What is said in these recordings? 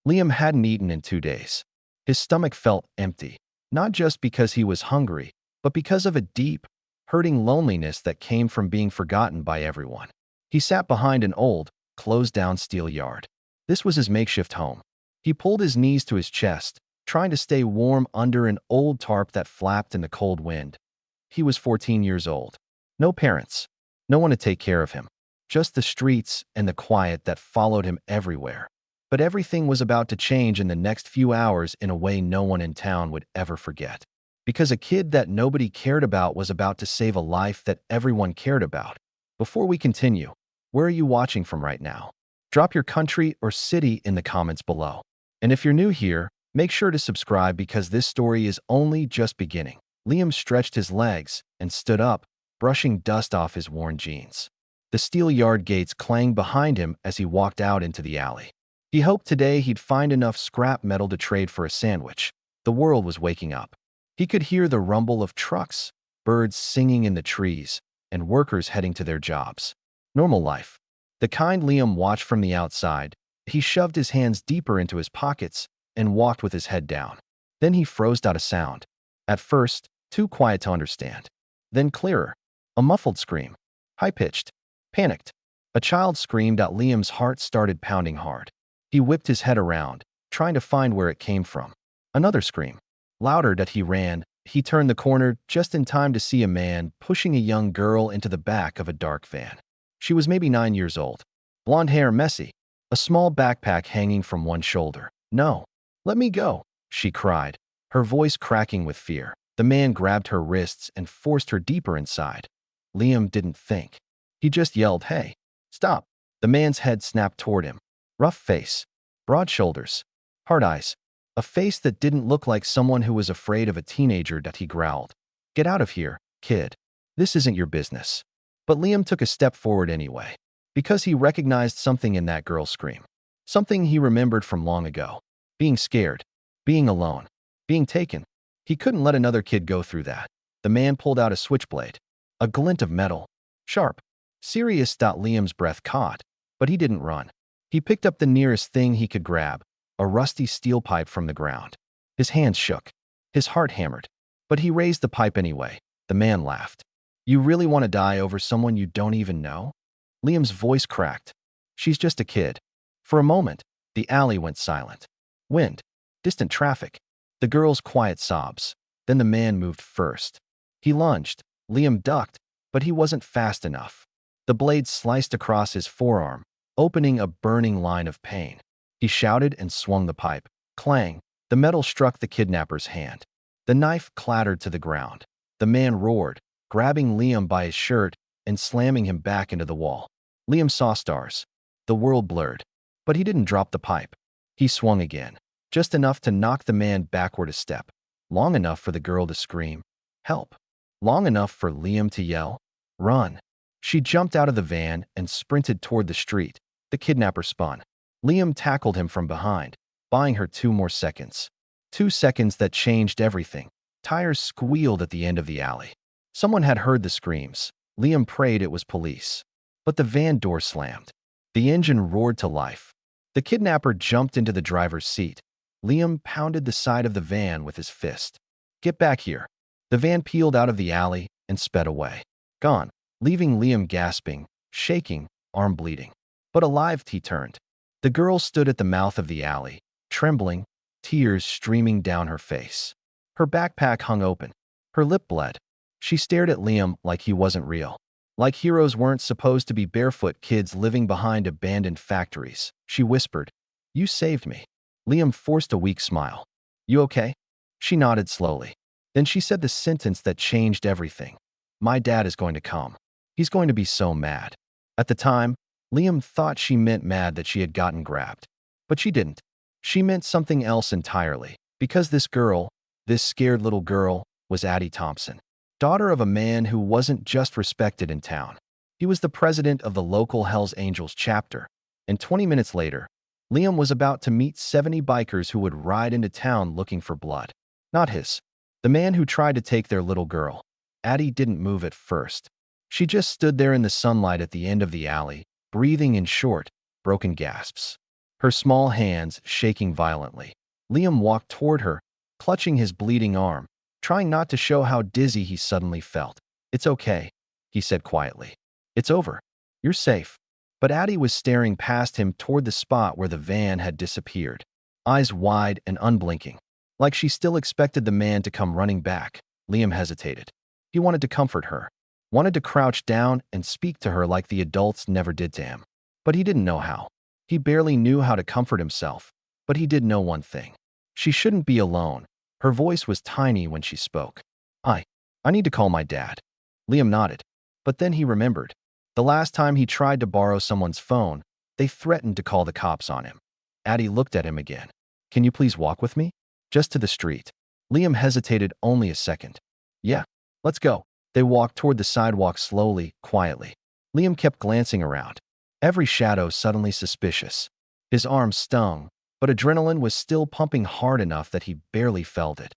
Liam hadn't eaten in 2 days. His stomach felt empty, not just because he was hungry, but because of a deep, hurting loneliness that came from being forgotten by everyone. He sat behind an old, closed-down steel yard. This was his makeshift home. He pulled his knees to his chest, trying to stay warm under an old tarp that flapped in the cold wind. He was 14 years old. No parents. No one to take care of him. Just the streets and the quiet that followed him everywhere. But everything was about to change in the next few hours in a way no one in town would ever forget. Because a kid that nobody cared about was about to save a life that everyone cared about. Before we continue, where are you watching from right now? Drop your country or city in the comments below. And if you're new here, make sure to subscribe because this story is only just beginning. Liam stretched his legs and stood up, brushing dust off his worn jeans. The steel yard gates clanged behind him as he walked out into the alley. He hoped today he'd find enough scrap metal to trade for a sandwich. The world was waking up. He could hear the rumble of trucks, birds singing in the trees, and workers heading to their jobs. Normal life. The kind Liam watched from the outside. He shoved his hands deeper into his pockets and walked with his head down. Then he froze out a sound. At first, too quiet to understand. Then clearer. A muffled scream. High-pitched. Panicked. A child screamed out. Liam's heart started pounding hard. He whipped his head around, trying to find where it came from. Another scream. Louder that he ran. He turned the corner just in time to see a man pushing a young girl into the back of a dark van. She was maybe 9 years old. Blonde hair messy. A small backpack hanging from one shoulder. "No. Let me go," she cried, her voice cracking with fear. The man grabbed her wrists and forced her deeper inside. Liam didn't think. He just yelled, "Hey, stop." The man's head snapped toward him. Rough face, broad shoulders, hard eyes. A face that didn't look like someone who was afraid of a teenager. That he growled, "Get out of here, kid. This isn't your business." But Liam took a step forward anyway, because he recognized something in that girl's scream. Something he remembered from long ago. Being scared, being alone, being taken. He couldn't let another kid go through that. The man pulled out a switchblade, a glint of metal, sharp, serious. Liam's breath caught, but he didn't run. He picked up the nearest thing he could grab, a rusty steel pipe from the ground. His hands shook. His heart hammered. But he raised the pipe anyway. The man laughed. "You really want to die over someone you don't even know?" Liam's voice cracked. "She's just a kid." For a moment, the alley went silent. Wind, distant traffic, the girl's quiet sobs. Then the man moved first. He lunged. Liam ducked, but he wasn't fast enough. The blade sliced across his forearm, opening a burning line of pain. He shouted and swung the pipe. Clang! The metal struck the kidnapper's hand. The knife clattered to the ground. The man roared, grabbing Liam by his shirt and slamming him back into the wall. Liam saw stars. The world blurred. But he didn't drop the pipe. He swung again, just enough to knock the man backward a step. Long enough for the girl to scream, "Help!" Long enough for Liam to yell, "Run!" She jumped out of the van and sprinted toward the street. The kidnapper spun. Liam tackled him from behind, buying her 2 more seconds. 2 seconds that changed everything. Tires squealed at the end of the alley. Someone had heard the screams. Liam prayed it was police. But the van door slammed. The engine roared to life. The kidnapper jumped into the driver's seat. Liam pounded the side of the van with his fist. "Get back here." The van peeled out of the alley and sped away. Gone, leaving Liam gasping, shaking, arm bleeding. But alive, he turned. The girl stood at the mouth of the alley, trembling, tears streaming down her face. Her backpack hung open. Her lip bled. She stared at Liam like he wasn't real. Like heroes weren't supposed to be barefoot kids living behind abandoned factories. She whispered, "You saved me." Liam forced a weak smile. "You okay?" She nodded slowly. Then she said the sentence that changed everything. "My dad is going to come. He's going to be so mad." At the time, Liam thought she meant mad that she had gotten grabbed. But she didn't. She meant something else entirely. Because this girl, this scared little girl, was Addie Thompson. Daughter of a man who wasn't just respected in town. He was the president of the local Hells Angels chapter. And 20 minutes later, Liam was about to meet 70 bikers who would ride into town looking for blood. Not his. The man who tried to take their little girl. Addie didn't move at first. She just stood there in the sunlight at the end of the alley, breathing in short, broken gasps. her small hands shaking violently. Liam walked toward her, clutching his bleeding arm, trying not to show how dizzy he suddenly felt. "It's okay," he said quietly. "It's over. You're safe." But Addie was staring past him toward the spot where the van had disappeared, eyes wide and unblinking, like she still expected the man to come running back. Liam hesitated. He wanted to comfort her, wanted to crouch down and speak to her like the adults never did to him. But he didn't know how. He barely knew how to comfort himself, but he did know one thing. She shouldn't be alone. Her voice was tiny when she spoke. I need to call my dad." Liam nodded. But then he remembered. The last time he tried to borrow someone's phone, they threatened to call the cops on him. Addie looked at him again. "Can you please walk with me? Just to the street." Liam hesitated only a second. "Yeah, let's go." They walked toward the sidewalk slowly, quietly. Liam kept glancing around, every shadow suddenly suspicious. His arm stung, but adrenaline was still pumping hard enough that he barely felt it.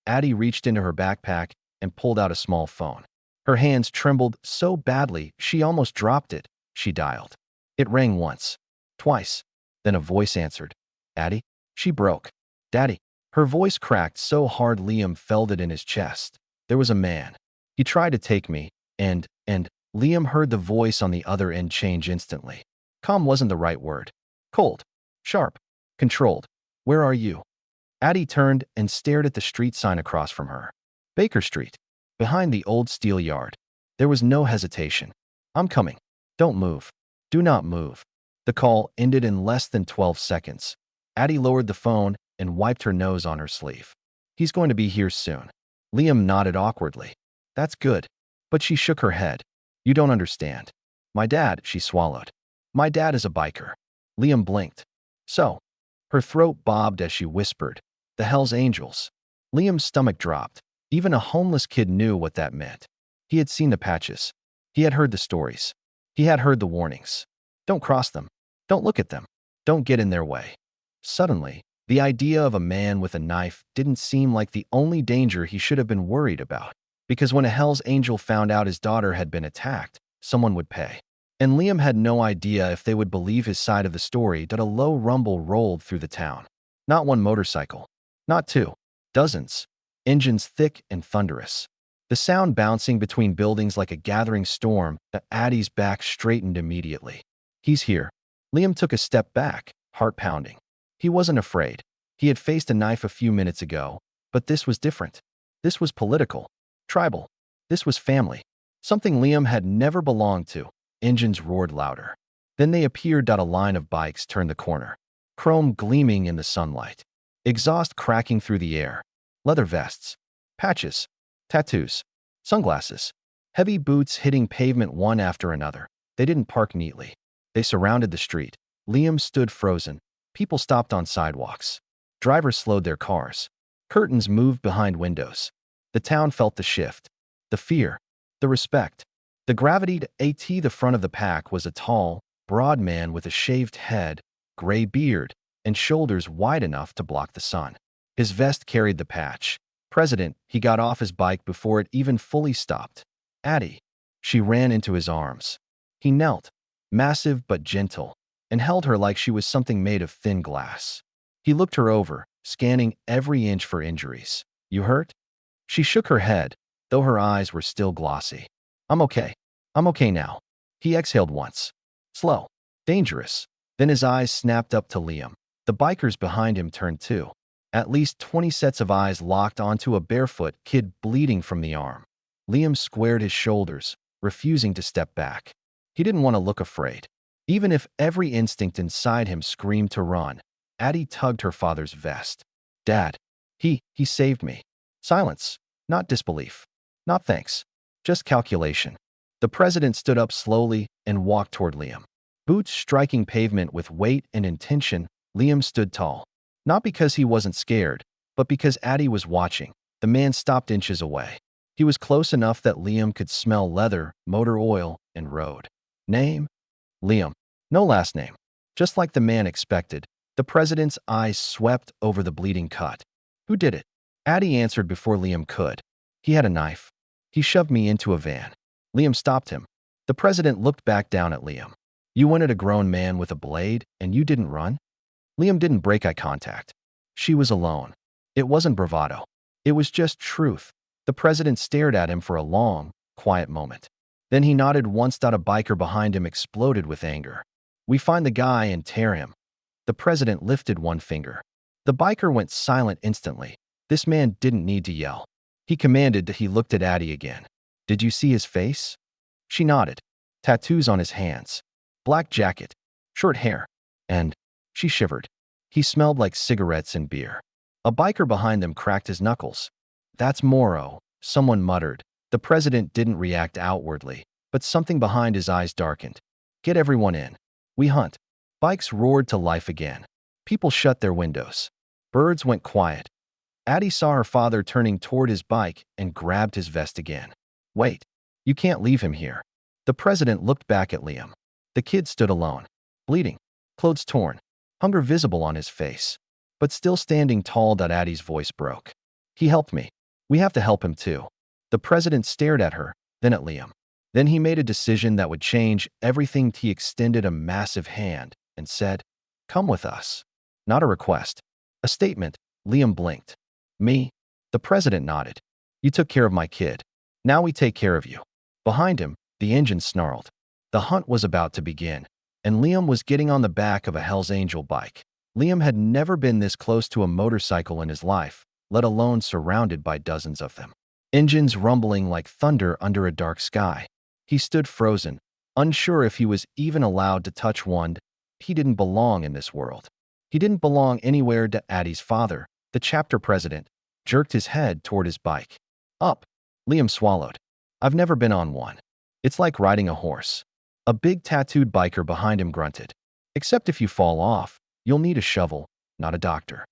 Addie reached into her backpack and pulled out a small phone. Her hands trembled so badly she almost dropped it. She dialed. It rang once, twice. Then a voice answered. "Addie?" She broke. "Daddy." Her voice cracked so hard Liam felt it in his chest. "There was a man. He tried to take me, and Liam heard the voice on the other end change instantly. Calm wasn't the right word. Cold. Sharp. Controlled. "Where are you?" Addie turned and stared at the street sign across from her. Baker Street. Behind the old steel yard. There was no hesitation. "I'm coming. Don't move. Do not move." The call ended in less than 12 seconds. Addie lowered the phone and wiped her nose on her sleeve. "He's going to be here soon." Liam nodded awkwardly. "That's good." But she shook her head. "You don't understand. My dad," she swallowed. "My dad is a biker." Liam blinked. "So?" Her throat bobbed as she whispered, "The Hells Angels." Liam's stomach dropped. Even a homeless kid knew what that meant. He had seen the patches. He had heard the stories. He had heard the warnings. Don't cross them. Don't look at them. Don't get in their way. Suddenly, the idea of a man with a knife didn't seem like the only danger he should have been worried about. Because when a Hell's Angel found out his daughter had been attacked, someone would pay. And Liam had no idea if they would believe his side of the story. That a low rumble rolled through the town. Not one motorcycle. Not two. Dozens. Engines thick and thunderous. The sound bouncing between buildings like a gathering storm. Addie's back straightened immediately. "He's here." Liam took a step back, heart pounding. He wasn't afraid. He had faced a knife a few minutes ago, but this was different. This was political. Tribal. This was family. Something Liam had never belonged to. Engines roared louder. Then they appeared. A line of bikes turned the corner. Chrome gleaming in the sunlight. Exhaust cracking through the air. Leather vests. Patches. Tattoos. Sunglasses. Heavy boots hitting pavement one after another. They didn't park neatly. They surrounded the street. Liam stood frozen. People stopped on sidewalks. Drivers slowed their cars. Curtains moved behind windows. The town felt the shift. The fear. The respect. The gravity. The front of the pack was a tall, broad man with a shaved head, gray beard, and shoulders wide enough to block the sun. His vest carried the patch. "President." He got off his bike before it even fully stopped. "Addie." She ran into his arms. He knelt, massive but gentle, and held her like she was something made of thin glass. He looked her over, scanning every inch for injuries. "You hurt?" She shook her head, though her eyes were still glossy. "I'm okay. I'm okay now." He exhaled once. Slow. Dangerous. Then his eyes snapped up to Liam. The bikers behind him turned too. At least 20 sets of eyes locked onto a barefoot kid bleeding from the arm. Liam squared his shoulders, refusing to step back. He didn't want to look afraid. Even if every instinct inside him screamed to run, Addie tugged her father's vest. "Dad. He saved me." Silence. Not disbelief. Not thanks. Just calculation. The president stood up slowly and walked toward Liam. Boots striking pavement with weight and intention, Liam stood tall. Not because he wasn't scared, but because Addie was watching. The man stopped inches away. He was close enough that Liam could smell leather, motor oil, and road. Name? Liam. No last name. Just like the man expected, the president's eyes swept over the bleeding cut. "Who did it?" Addie answered before Liam could. "He had a knife. He shoved me into a van." Liam stopped him. The president looked back down at Liam. "You wanted a grown man with a blade, and you didn't run?" Liam didn't break eye contact. She was alone. It wasn't bravado. It was just truth. The president stared at him for a long, quiet moment. Then he nodded once. A biker behind him exploded with anger. "We find the guy and tear him." The president lifted one finger. The biker went silent instantly. This man didn't need to yell. He commanded that he looked at Addie again. "Did you see his face?" She nodded. Tattoos on his hands. Black jacket. Short hair. And she shivered. He smelled like cigarettes and beer. A biker behind them cracked his knuckles. "That's Morrow," someone muttered. The president didn't react outwardly, but something behind his eyes darkened. "Get everyone in. We hunt." Bikes roared to life again. People shut their windows. Birds went quiet. Addie saw her father turning toward his bike and grabbed his vest again. "Wait. You can't leave him here." The president looked back at Liam. The kid stood alone, bleeding, clothes torn, hunger visible on his face, but still standing tall. Addie's voice broke. "He helped me. We have to help him too." The president stared at her, then at Liam. Then he made a decision that would change everything. He extended a massive hand and said, "Come with us." Not a request. A statement. Liam blinked. "Me?" The president nodded. "You took care of my kid. Now we take care of you." Behind him, the engine snarled. The hunt was about to begin, and Liam was getting on the back of a Hell's Angel bike. Liam had never been this close to a motorcycle in his life, let alone surrounded by dozens of them. Engines rumbling like thunder under a dark sky. He stood frozen, unsure if he was even allowed to touch one. He didn't belong in this world. He didn't belong anywhere. Addie's father, the chapter president, jerked his head toward his bike. "Up." Liam swallowed. "I've never been on one. It's like riding a horse." A big tattooed biker behind him grunted. "Except if you fall off, you'll need a shovel, not a doctor."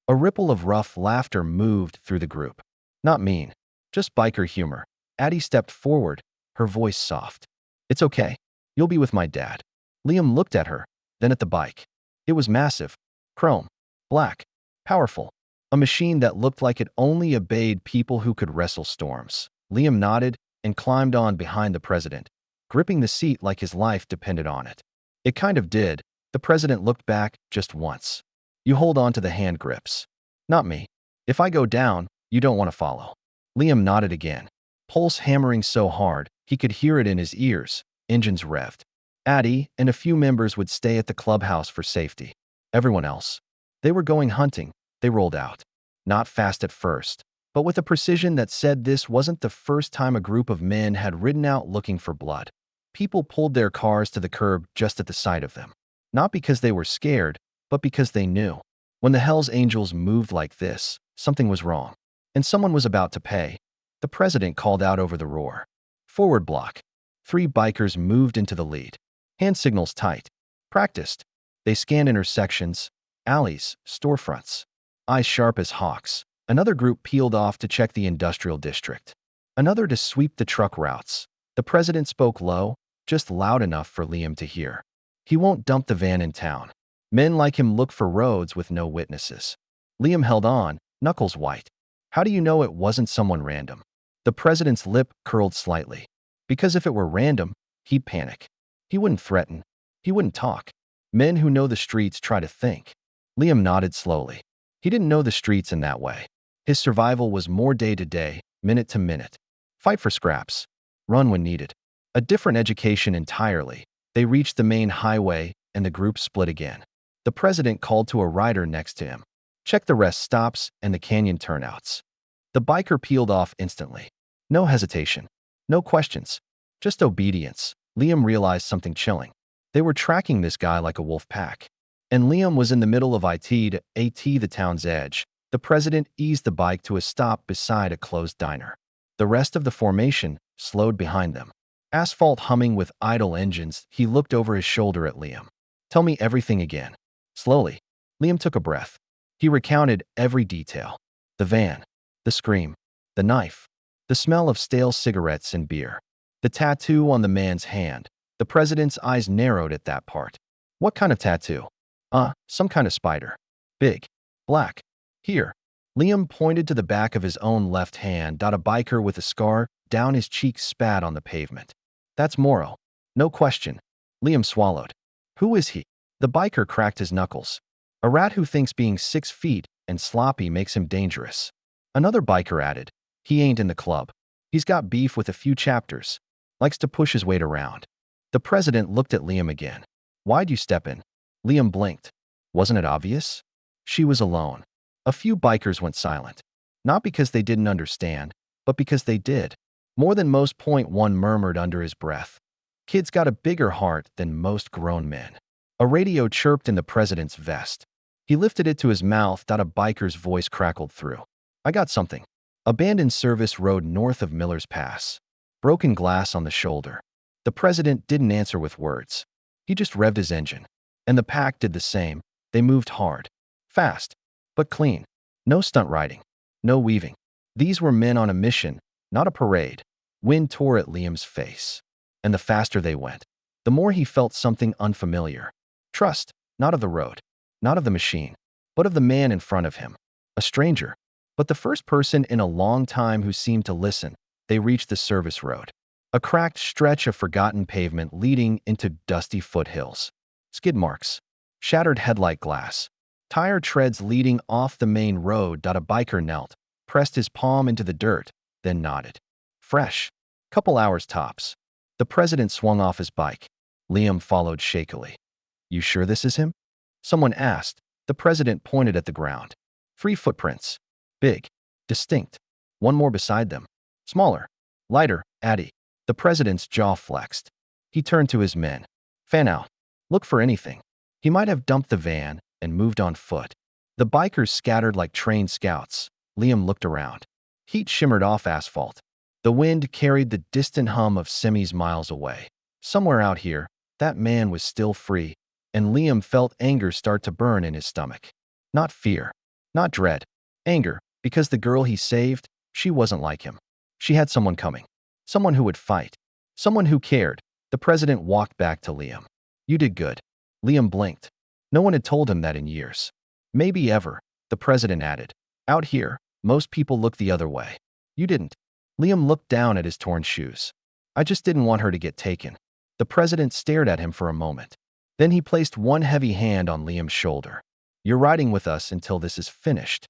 A ripple of rough laughter moved through the group. Not mean, just biker humor. Addie stepped forward, her voice soft. "It's okay. You'll be with my dad." Liam looked at her, then at the bike. It was massive, chrome, black, powerful. A machine that looked like it only obeyed people who could wrestle storms. Liam nodded and climbed on behind the president, gripping the seat like his life depended on it. It kind of did. The president looked back just once. "You hold on to the hand grips." "Not me. If I go down, you don't want to follow." Liam nodded again, pulse hammering so hard he could hear it in his ears. Engines revved. Addie and a few members would stay at the clubhouse for safety. Everyone else, they were going hunting. They rolled out. Not fast at first, but with a precision that said this wasn't the first time a group of men had ridden out looking for blood. People pulled their cars to the curb just at the sight of them. Not because they were scared, but because they knew. When the Hells Angels moved like this, something was wrong. And someone was about to pay. The president called out over the roar. "Forward block." 3 bikers moved into the lead. Hand signals tight. Practiced. They scanned intersections, alleys, storefronts. Eyes sharp as hawks. Another group peeled off to check the industrial district. Another to sweep the truck routes. The president spoke low, just loud enough for Liam to hear. "He won't dump the van in town. Men like him look for roads with no witnesses." Liam held on, knuckles white. "How do you know it wasn't someone random?" The president's lip curled slightly. "Because if it were random, he'd panic. He wouldn't threaten. He wouldn't talk. Men who know the streets try to think." Liam nodded slowly. He didn't know the streets in that way. His survival was more day to day, minute to minute. Fight for scraps. Run when needed. A different education entirely. They reached the main highway, and the group split again. The president called to a rider next to him. "Check the rest stops and the canyon turnouts." The biker peeled off instantly. No hesitation. No questions. Just obedience. Liam realized something chilling. They were tracking this guy like a wolf pack. And Liam was in the middle of the town's edge. The president eased the bike to a stop beside a closed diner. The rest of the formation slowed behind them. Asphalt humming with idle engines, he looked over his shoulder at Liam. "Tell me everything again." Slowly, Liam took a breath. He recounted every detail. The van, the scream, the knife, the smell of stale cigarettes and beer, the tattoo on the man's hand. The president's eyes narrowed at that part. "What kind of tattoo?" Some kind of spider. Big. Black. Here." Liam pointed to the back of his own left hand. A biker with a scar down his cheek spat on the pavement. "That's Morrow. No question." Liam swallowed. "Who is he?" The biker cracked his knuckles. A rat who thinks being 6 feet and sloppy makes him dangerous. Another biker added, he ain't in the club. He's got beef with a few chapters. Likes to push his weight around. The president looked at Liam again. Why'd you step in? Liam blinked. Wasn't it obvious? She was alone. A few bikers went silent. Not because they didn't understand, but because they did. More than most. One murmured under his breath. Kid's got a bigger heart than most grown men. A radio chirped in the president's vest. He lifted it to his mouth. A biker's voice crackled through. I got something. Abandoned service road north of Miller's Pass. Broken glass on the shoulder. The president didn't answer with words. He just revved his engine. And the pack did the same. They moved hard. Fast. But clean. No stunt riding. No weaving. These were men on a mission, not a parade. Wind tore at Liam's face. And the faster they went, the more he felt something unfamiliar. Trust, not of the road, not of the machine, but of the man in front of him. A stranger, but the first person in a long time who seemed to listen. They reached the service road. A cracked stretch of forgotten pavement leading into dusty foothills. Skid marks. Shattered headlight glass. Tire treads leading off the main road. A biker knelt, pressed his palm into the dirt, then nodded. Fresh. Couple hours tops. The president swung off his bike. Liam followed shakily. You sure this is him? Someone asked. The president pointed at the ground. 3 footprints. Big. Distinct. One more beside them. Smaller. Lighter. Addy. The president's jaw flexed. He turned to his men. Fan out. Look for anything. He might have dumped the van and moved on foot. The bikers scattered like trained scouts. Liam looked around. Heat shimmered off asphalt. The wind carried the distant hum of semis miles away. Somewhere out here, that man was still free, and Liam felt anger start to burn in his stomach. Not fear. Not dread. Anger, because the girl he saved, she wasn't like him. She had someone coming. Someone who would fight. Someone who cared. The president walked back to Liam. You did good. Liam blinked. No one had told him that in years. Maybe ever, the president added. Out here, most people look the other way. You didn't. Liam looked down at his torn shoes. I just didn't want her to get taken. The president stared at him for a moment. Then he placed one heavy hand on Liam's shoulder. You're riding with us until this is finished.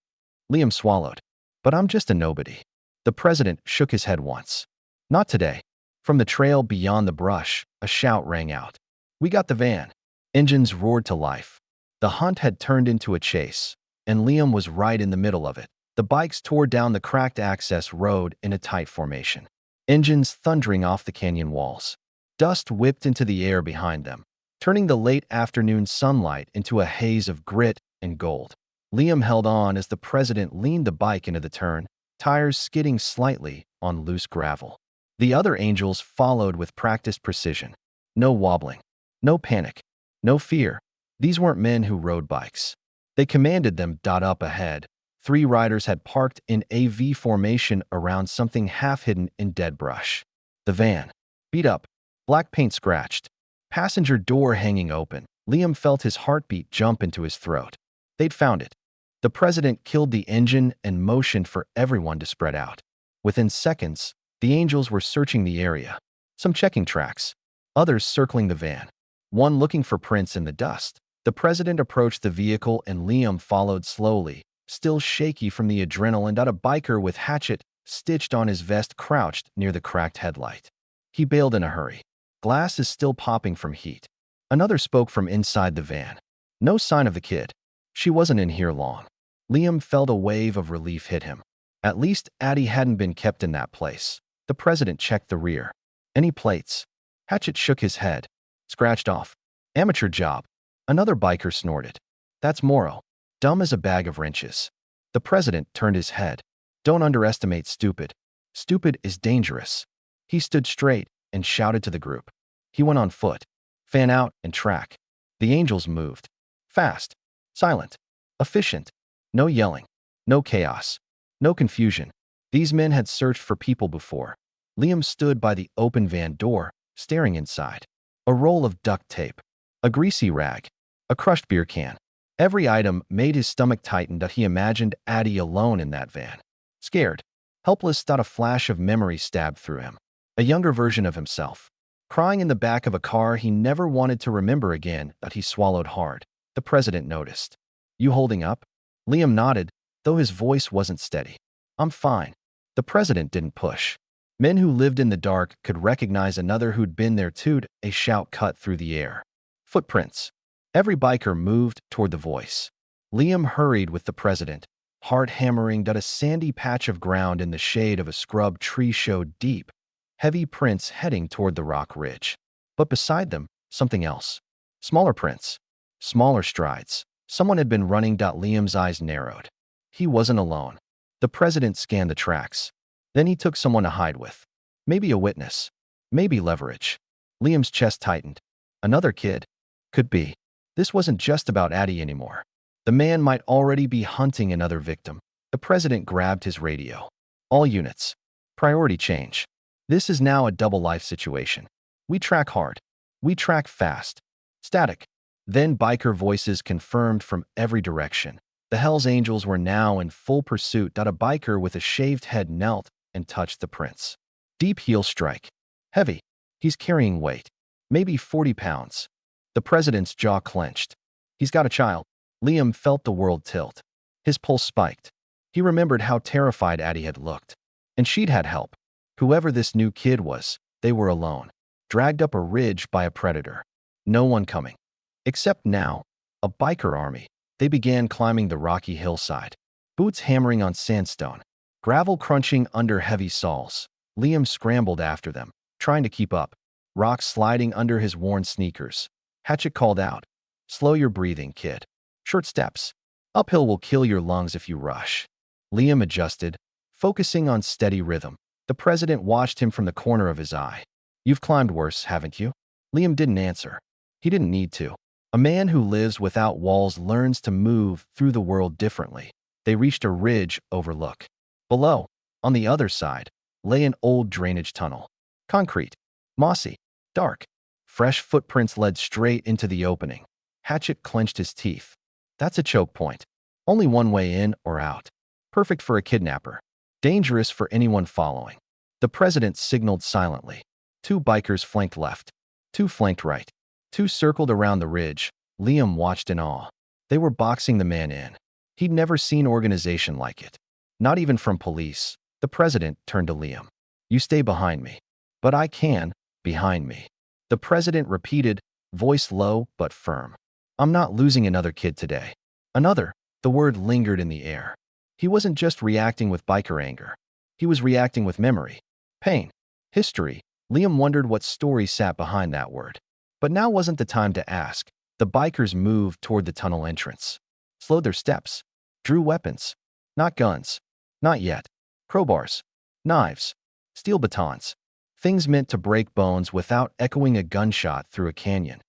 Liam swallowed. But I'm just a nobody. The president shook his head once. Not today. From the trail beyond the brush, a shout rang out. We got the van. Engines roared to life. The hunt had turned into a chase, and Liam was right in the middle of it. The bikes tore down the cracked access road in a tight formation. Engines thundering off the canyon walls. Dust whipped into the air behind them, turning the late afternoon sunlight into a haze of grit and gold. Liam held on as the president leaned the bike into the turn, tires skidding slightly on loose gravel. The other angels followed with practiced precision. No wobbling. No panic. No fear. These weren't men who rode bikes. They commanded them. Up ahead, 3 riders had parked in a V formation around something half-hidden in dead brush. The van. Beat up. Black paint scratched. Passenger door hanging open. Liam felt his heartbeat jump into his throat. They'd found it. The president killed the engine and motioned for everyone to spread out. Within seconds, the angels were searching the area. Some checking tracks. Others circling the van. One looking for prints in the dust. The president approached the vehicle and Liam followed slowly, still shaky from the adrenaline. A biker with hatchet stitched on his vest crouched near the cracked headlight. He bailed in a hurry. Glass is still popping from heat. Another spoke from inside the van. No sign of the kid. She wasn't in here long. Liam felt a wave of relief hit him. At least Addie hadn't been kept in that place. The president checked the rear. Any plates? Hatchet shook his head. Scratched off. Amateur job. Another biker snorted. That's Morrow. Dumb as a bag of wrenches. The president turned his head. Don't underestimate stupid. Stupid is dangerous. He stood straight and shouted to the group. He went on foot. Fan out and track. The angels moved. Fast. Silent. Efficient. No yelling. No chaos. No confusion. These men had searched for people before. Liam stood by the open van door, staring inside. A roll of duct tape. A greasy rag. A crushed beer can. Every item made his stomach tighten. He imagined Addie alone in that van. Scared. Helpless. A flash of memory stabbed through him. A younger version of himself. Crying in the back of a car he never wanted to remember again. He swallowed hard. The president noticed. You holding up? Liam nodded, though his voice wasn't steady. I'm fine. The president didn't push. Men who lived in the dark could recognize another who'd been there too. A shout cut through the air. Footprints. Every biker moved toward the voice. Liam hurried with the president, heart hammering that a sandy patch of ground in the shade of a scrub tree showed deep, heavy prints heading toward the rock ridge. But beside them, something else. Smaller prints. Smaller strides. Someone had been running. Liam's eyes narrowed. He wasn't alone. The president scanned the tracks. Then he took someone to hide with. Maybe a witness. Maybe leverage. Liam's chest tightened. Another kid. Could be. This wasn't just about Addie anymore. The man might already be hunting another victim. The president grabbed his radio. All units. Priority change. This is now a double life situation. We track hard. We track fast. Static. Then biker voices confirmed from every direction. The Hells Angels were now in full pursuit. A biker with a shaved head knelt and touched the prince. Deep heel strike. Heavy. He's carrying weight. Maybe 40 pounds. The president's jaw clenched. He's got a child. Liam felt the world tilt. His pulse spiked. He remembered how terrified Addie had looked. And she'd had help. Whoever this new kid was, they were alone. Dragged up a ridge by a predator. No one coming. Except now, a biker army. They began climbing the rocky hillside. Boots hammering on sandstone. Gravel crunching under heavy soles. Liam scrambled after them, trying to keep up. Rocks sliding under his worn sneakers. Hatchet called out. Slow your breathing, kid. Short steps. Uphill will kill your lungs if you rush. Liam adjusted, focusing on steady rhythm. The president watched him from the corner of his eye. You've climbed worse, haven't you? Liam didn't answer. He didn't need to. A man who lives without walls learns to move through the world differently. They reached a ridge overlook. Below, on the other side, lay an old drainage tunnel. Concrete. Mossy. Dark. Fresh footprints led straight into the opening. Hatchet clenched his teeth. That's a choke point. Only one way in or out. Perfect for a kidnapper. Dangerous for anyone following. The president signaled silently. 2 bikers flanked left. 2 flanked right. 2 circled around the ridge. Liam watched in awe. They were boxing the man in. He'd never seen organization like it. Not even from police. The president turned to Liam. You stay behind me. But I can, behind me. The president repeated, voice low but firm. I'm not losing another kid today. Another. The word lingered in the air. He wasn't just reacting with biker anger. He was reacting with memory. Pain. History. Liam wondered what story sat behind that word. But now wasn't the time to ask. The bikers moved toward the tunnel entrance. Slowed their steps. Drew weapons. Not guns. Not yet. Crowbars. Knives. Steel batons. Things meant to break bones without echoing a gunshot through a canyon.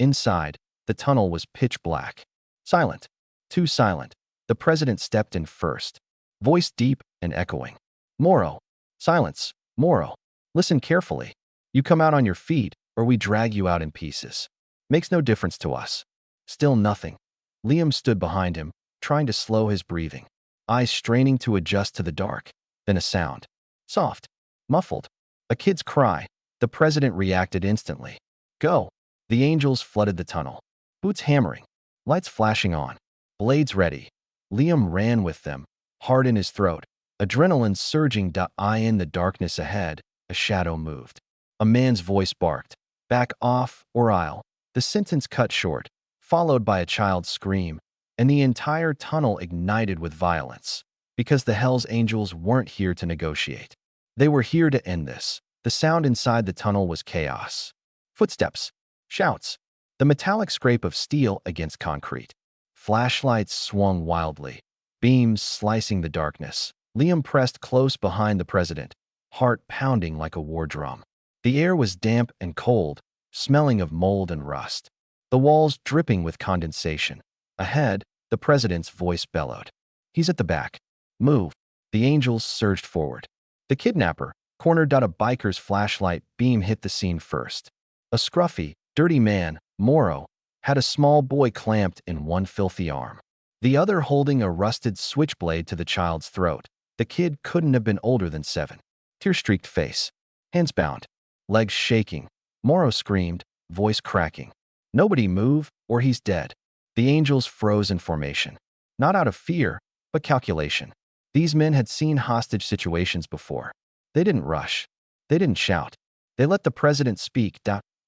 Inside, the tunnel was pitch black. Silent. Too silent. The president stepped in first. Voice deep and echoing. Morrow. Silence. Morrow. Listen carefully. You come out on your feet, or we drag you out in pieces. Makes no difference to us. Still nothing. Liam stood behind him, trying to slow his breathing. Eyes straining to adjust to the dark. Then a sound. Soft. Muffled. A kid's cry. The president reacted instantly. Go. The angels flooded the tunnel. Boots hammering. Lights flashing on. Blades ready. Liam ran with them, heart in his throat. Adrenaline surging. In the darkness ahead, a shadow moved. A man's voice barked. Back off, or I'll. The sentence cut short, followed by a child's scream, and the entire tunnel ignited with violence. Because the Hells Angels weren't here to negotiate. They were here to end this. The sound inside the tunnel was chaos. Footsteps. Shouts. The metallic scrape of steel against concrete. Flashlights swung wildly, beams slicing the darkness. Liam pressed close behind the president, heart pounding like a war drum. The air was damp and cold, smelling of mold and rust. The walls dripping with condensation. Ahead, the president's voice bellowed. He's at the back. Move. The angels surged forward. The kidnapper, cornered. A biker's flashlight beam hit the scene first. A scruffy, dirty man, Morrow, had a small boy clamped in one filthy arm. The other holding a rusted switchblade to the child's throat. The kid couldn't have been older than 7. Tear-streaked face. Hands bound. Legs shaking. Morrow screamed, voice cracking. Nobody move, or he's dead. The angels froze in formation, not out of fear, but calculation. These men had seen hostage situations before. They didn't rush. They didn't shout. They let the president speak.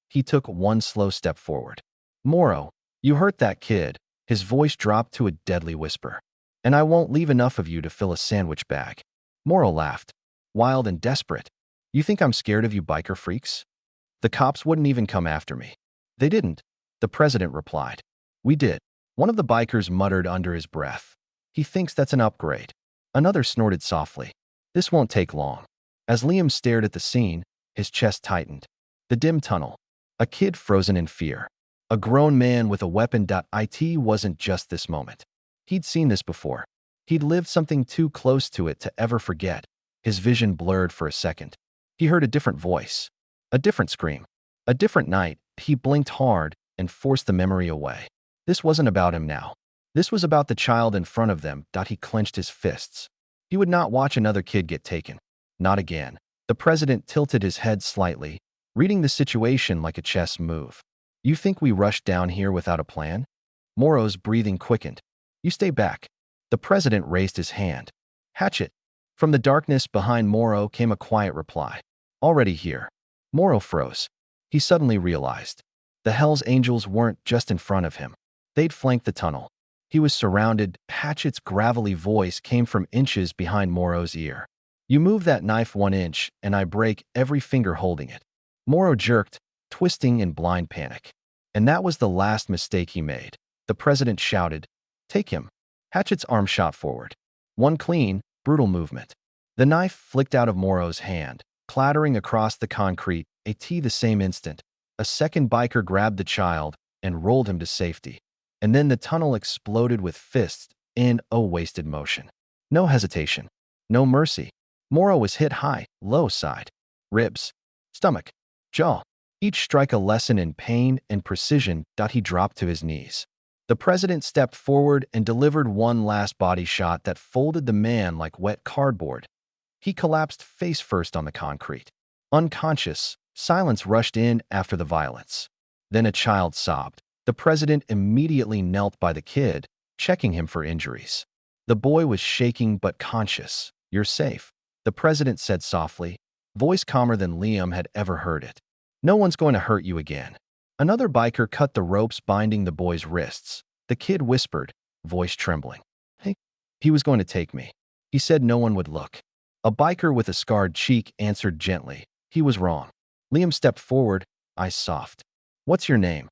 He took one slow step forward. "Morrow, you hurt that kid." His voice dropped to a deadly whisper. "And I won't leave enough of you to fill a sandwich bag." Morrow laughed, wild and desperate. "You think I'm scared of you biker freaks? The cops wouldn't even come after me." "They didn't," the president replied. "We did." One of the bikers muttered under his breath. "He thinks that's an upgrade." Another snorted softly. "This won't take long." As Liam stared at the scene, his chest tightened. The dim tunnel. A kid frozen in fear. A grown man with a weapon. It wasn't just this moment. He'd seen this before. He'd lived something too close to it to ever forget. His vision blurred for a second. He heard a different voice. A different scream. A different night. He blinked hard and forced the memory away. This wasn't about him now. This was about the child in front of them. He clenched his fists. He would not watch another kid get taken. Not again. The president tilted his head slightly, reading the situation like a chess move. "You think we rushed down here without a plan?" Morrow's breathing quickened. "You stay back." The president raised his hand. "Hatchet." From the darkness behind Morrow came a quiet reply. "Already here." Morrow froze. He suddenly realized. The Hell's Angels weren't just in front of him. They'd flanked the tunnel. He was surrounded. Hatchet's gravelly voice came from inches behind Morrow's ear. "You move that knife 1 inch, and I break every finger holding it." Morrow jerked, twisting in blind panic. And that was the last mistake he made. The president shouted, "Take him." Hatchet's arm shot forward. One clean, brutal movement. The knife flicked out of Morrow's hand, clattering across the concrete. The same instant, a second biker grabbed the child and rolled him to safety. And then the tunnel exploded with fists in a wasted motion. No hesitation. No mercy. Morrow was hit high, low side, ribs, stomach, jaw. Each strike a lesson in pain and precision. He dropped to his knees. The president stepped forward and delivered one last body shot that folded the man like wet cardboard. He collapsed face first on the concrete. Unconscious, silence rushed in after the violence. Then a child sobbed. The president immediately knelt by the kid, checking him for injuries. The boy was shaking but conscious. "You're safe," the president said softly, voice calmer than Liam had ever heard it. "No one's going to hurt you again." Another biker cut the ropes binding the boy's wrists. The kid whispered, voice trembling. "Hey, he was going to take me. He said no one would look." A biker with a scarred cheek answered gently, "He was wrong." Liam stepped forward, eyes soft. "What's your name?"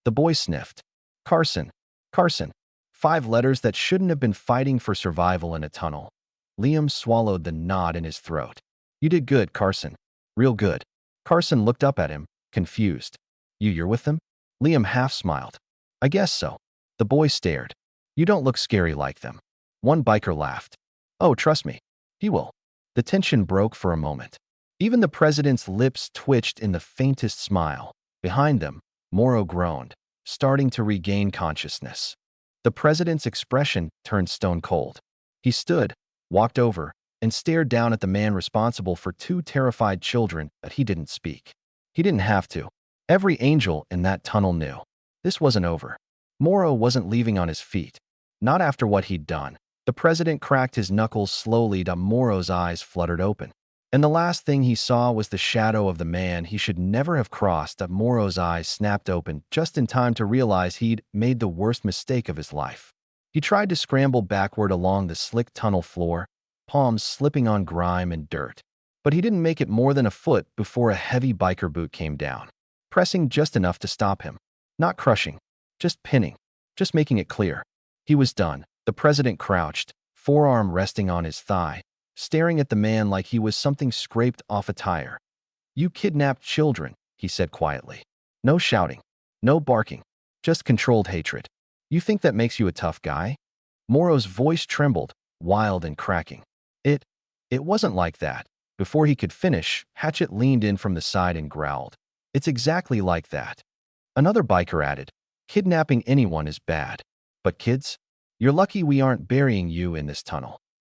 The boy sniffed. "Carson." "Carson." 5 letters that shouldn't have been fighting for survival in a tunnel. Liam swallowed the knot in his throat. "You did good, Carson. Real good." Carson looked up at him, confused. You're with them?" Liam half smiled. "I guess so." The boy stared. "You don't look scary like them." One biker laughed. "Oh, trust me. He will." The tension broke for a moment. Even the president's lips twitched in the faintest smile. Behind them, Morrow groaned, starting to regain consciousness. The president's expression turned stone cold. He stood, walked over, and stared down at the man responsible for 2 terrified children. But he didn't speak. He didn't have to. Every angel in that tunnel knew. This wasn't over. Morrow wasn't leaving on his feet. Not after what he'd done. The president cracked his knuckles slowly. Morrow's eyes fluttered open. And the last thing he saw was the shadow of the man he should never have crossed. Morrow's eyes snapped open just in time to realize he'd made the worst mistake of his life. He tried to scramble backward along the slick tunnel floor, palms slipping on grime and dirt. But he didn't make it more than a foot before a heavy biker boot came down, pressing just enough to stop him. Not crushing, just pinning, just making it clear. He was done. The president crouched, forearm resting on his thigh, staring at the man like he was something scraped off a tire. "You kidnapped children," he said quietly. No shouting, no barking, just controlled hatred. "You think that makes you a tough guy?" Morrow's voice trembled, wild and cracking. It wasn't like that." Before he could finish, Hatchet leaned in from the side and growled, "It's exactly like that." Another biker added, "Kidnapping anyone is bad. But kids? You're lucky we aren't burying you in this tunnel."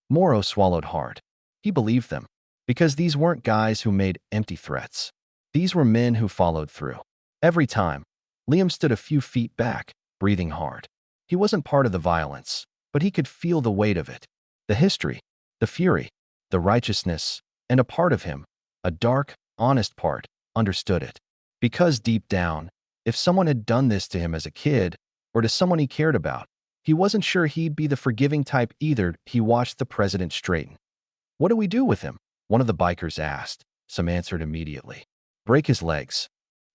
Morrow swallowed hard. He believed them. Because these weren't guys who made empty threats. These were men who followed through. Every time. Liam stood a few feet back, breathing hard. He wasn't part of the violence, but he could feel the weight of it. The history, the fury, the righteousness, and a part of him, a dark, honest part, understood it. Because deep down, if someone had done this to him as a kid, or to someone he cared about, he wasn't sure he'd be the forgiving type either. He watched the president straighten. "What do we do with him?" one of the bikers asked. Some answered immediately. "Break his legs.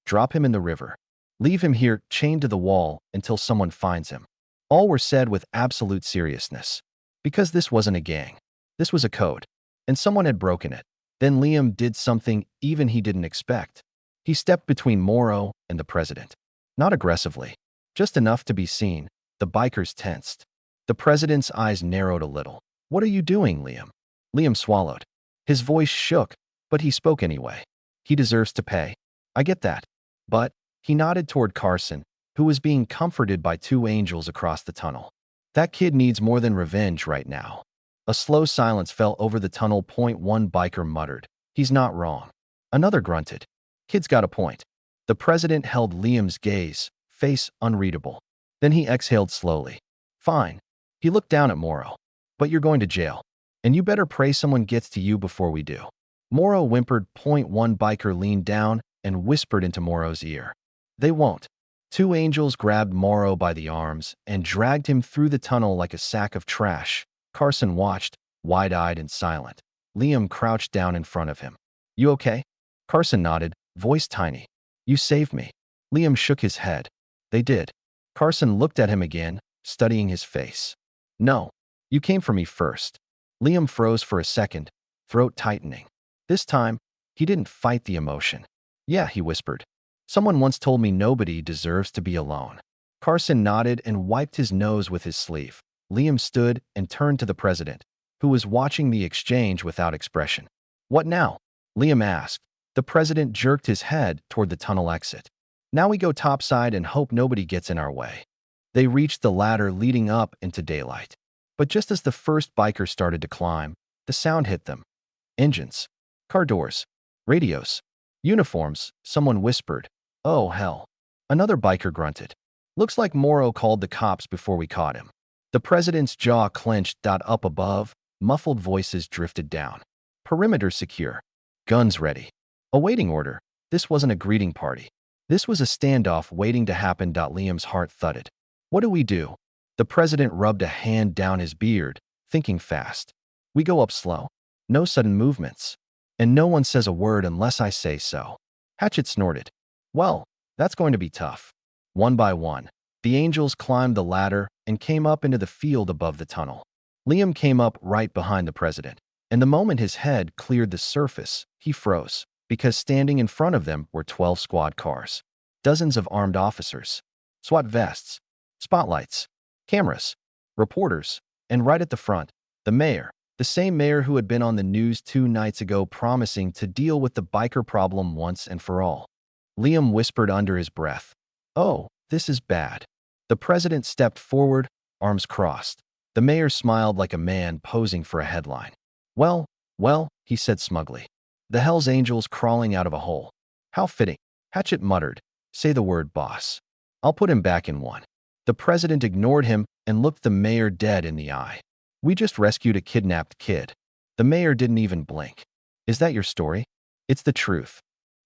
Drop him in the river. Leave him here, chained to the wall, until someone finds him." All were said with absolute seriousness. Because this wasn't a gang. This was a code. And someone had broken it. Then Liam did something even he didn't expect. He stepped between Morrow and the president. Not aggressively. Just enough to be seen. The bikers tensed. The president's eyes narrowed a little. "What are you doing, Liam?" Liam swallowed. His voice shook, but he spoke anyway. "He deserves to pay. I get that. But," he nodded toward Carson, who was being comforted by two angels across the tunnel. "That kid needs more than revenge right now." A slow silence fell over the tunnel. One biker muttered, "He's not wrong." Another grunted, "Kid's got a point." The president held Liam's gaze, face unreadable. Then he exhaled slowly. "Fine." He looked down at Morrow. "But you're going to jail. And you better pray someone gets to you before we do." Morrow whimpered. One biker leaned down and whispered into Morrow's ear, "They won't." Two angels grabbed Morrow by the arms and dragged him through the tunnel like a sack of trash. Carson watched, wide-eyed and silent. Liam crouched down in front of him. "You okay?" Carson nodded, voice tiny. "You saved me." Liam shook his head. "They did." Carson looked at him again, studying his face. "No. You came for me first." Liam froze for a second, throat tightening. This time, he didn't fight the emotion. "Yeah," he whispered. "Someone once told me nobody deserves to be alone." Carson nodded and wiped his nose with his sleeve. Liam stood and turned to the president, who was watching the exchange without expression. "What now?" Liam asked. The president jerked his head toward the tunnel exit. "Now we go topside and hope nobody gets in our way." They reached the ladder leading up into daylight. But just as the first biker started to climb, the sound hit them. Engines. Car doors. Radios. Uniforms. Someone whispered, "Oh, hell." Another biker grunted. "Looks like Morrow called the cops before we caught him." The president's jaw clenched. Up above, muffled voices drifted down. "Perimeter secure. Guns ready. Awaiting order." This wasn't a greeting party. This was a standoff waiting to happen. Liam's heart thudded. "What do we do?" The president rubbed a hand down his beard, thinking fast. "We go up slow. No sudden movements. And no one says a word unless I say so." Hatchet snorted. "Well, that's going to be tough." One by one, the angels climbed the ladder and came up into the field above the tunnel. Liam came up right behind the president, and the moment his head cleared the surface, he froze, because standing in front of them were 12 squad cars. Dozens of armed officers. SWAT vests. Spotlights. Cameras. Reporters. And right at the front, the mayor. The same mayor who had been on the news 2 nights ago promising to deal with the biker problem once and for all. Liam whispered under his breath, "Oh, this is bad." The president stepped forward, arms crossed. The mayor smiled like a man posing for a headline. Well, he said smugly. "The Hell's Angels crawling out of a hole. How fitting." Hatchet muttered, "Say the word, boss. I'll put him back in one." The president ignored him and looked the mayor dead in the eye. "We just rescued a kidnapped kid." The mayor didn't even blink. "Is that your story?" "It's the truth."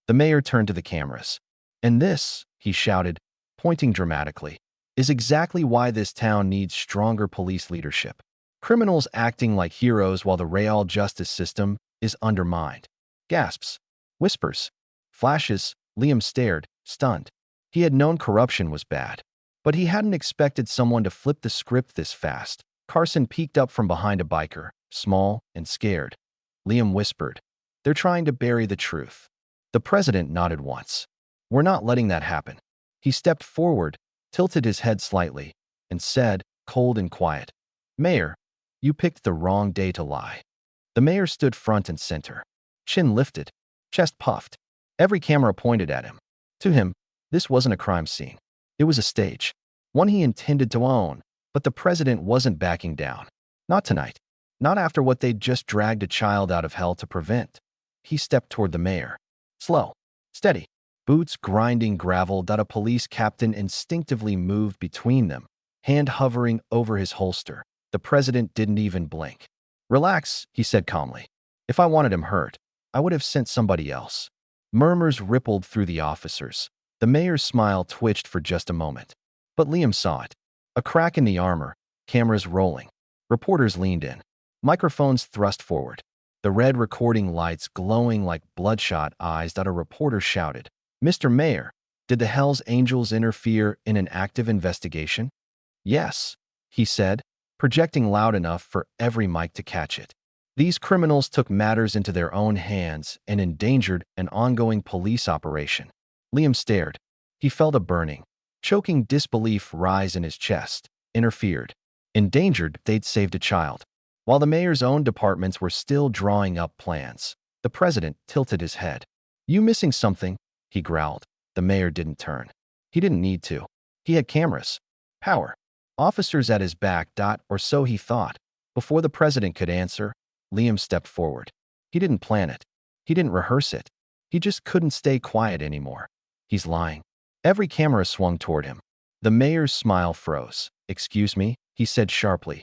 The mayor turned to the cameras. "And this," he shouted, pointing dramatically, "is exactly why this town needs stronger police leadership. Criminals acting like heroes while the real justice system is undermined." Gasps. Whispers. Flashes. Liam stared, stunned. He had known corruption was bad, but he hadn't expected someone to flip the script this fast. Carson peeked up from behind a biker, small and scared. Liam whispered, "They're trying to bury the truth." The president nodded once. "We're not letting that happen." He stepped forward, tilted his head slightly, and said, cold and quiet, "Mayor, you picked the wrong day to lie." The mayor stood front and center. Chin lifted, chest puffed. Every camera pointed at him. To him, this wasn't a crime scene. It was a stage, one he intended to own, but the president wasn't backing down. Not tonight. Not after what they'd just dragged a child out of hell to prevent. He stepped toward the mayor. Slow. Steady. Boots grinding gravel. A police captain instinctively moved between them, hand hovering over his holster. The president didn't even blink. "Relax," he said calmly. "If I wanted him hurt, I would have sent somebody else." Murmurs rippled through the officers. The mayor's smile twitched for just a moment. But Liam saw it. A crack in the armor, cameras rolling. Reporters leaned in. Microphones thrust forward. The red recording lights glowing like bloodshot eyes. A reporter shouted, "Mr. Mayor, did the Hells Angels interfere in an active investigation?" "Yes," he said, projecting loud enough for every mic to catch it. "These criminals took matters into their own hands and endangered an ongoing police operation." Liam stared. He felt a burning, choking disbelief rise in his chest. Interfered. Endangered, they'd saved a child. While the mayor's own departments were still drawing up plans, the president tilted his head. "You missing something?" he growled. The mayor didn't turn. He didn't need to. He had cameras. Power. Officers at his back. Or so he thought. Before the president could answer, Liam stepped forward. He didn't plan it. He didn't rehearse it. He just couldn't stay quiet anymore. "He's lying." Every camera swung toward him. The mayor's smile froze. "Excuse me," he said sharply.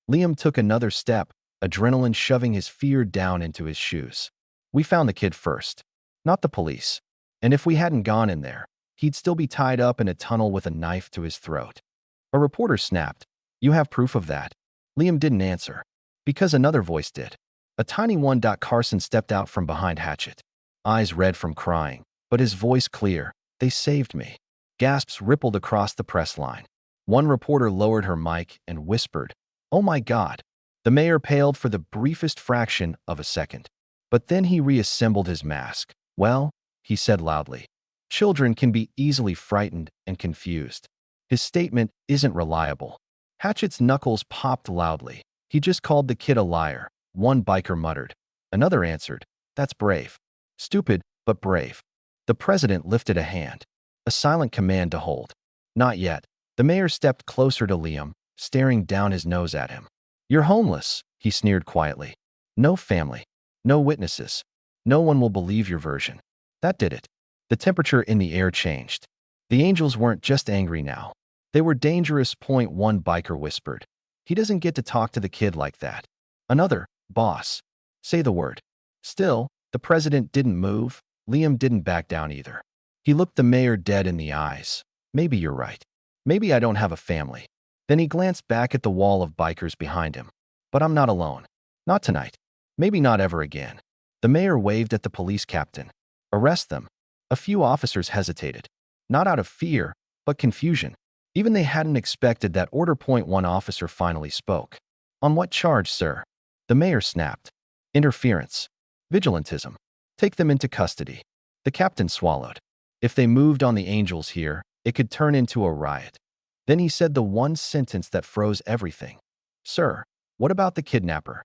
Liam took another step, adrenaline shoving his fear down into his shoes. "We found the kid first, not the police. And if we hadn't gone in there, he'd still be tied up in a tunnel with a knife to his throat." A reporter snapped, "You have proof of that?" Liam didn't answer, because another voice did. A tiny one. Carson stepped out from behind Hatchet, eyes red from crying, but his voice clear. "They saved me." Gasps rippled across the press line. One reporter lowered her mic and whispered, "Oh my God." The mayor paled for the briefest fraction of a second. But then he reassembled his mask. "Well," he said loudly, "children can be easily frightened and confused. His statement isn't reliable." Hatchet's knuckles popped loudly. "He just called the kid a liar," one biker muttered. Another answered, "That's brave. Stupid, but brave." The president lifted a hand, a silent command to hold. "Not yet." The mayor stepped closer to Liam, staring down his nose at him. "You're homeless," he sneered quietly. "No family. No witnesses. No one will believe your version." That did it. The temperature in the air changed. The angels weren't just angry now. They were dangerous. One biker whispered, "He doesn't get to talk to the kid like that." Another, "Boss, say the word." Still, the president didn't move. Liam didn't back down either. He looked the mayor dead in the eyes. "Maybe you're right. Maybe I don't have a family." Then he glanced back at the wall of bikers behind him. "But I'm not alone. Not tonight. Maybe not ever again." The mayor waved at the police captain. "Arrest them." A few officers hesitated, not out of fear, but confusion. Even they hadn't expected that order. One officer finally spoke. "On what charge, sir?" The mayor snapped. "Interference. Vigilantism. Take them into custody." The captain swallowed. If they moved on the angels here, it could turn into a riot. Then he said the one sentence that froze everything. "Sir, what about the kidnapper?"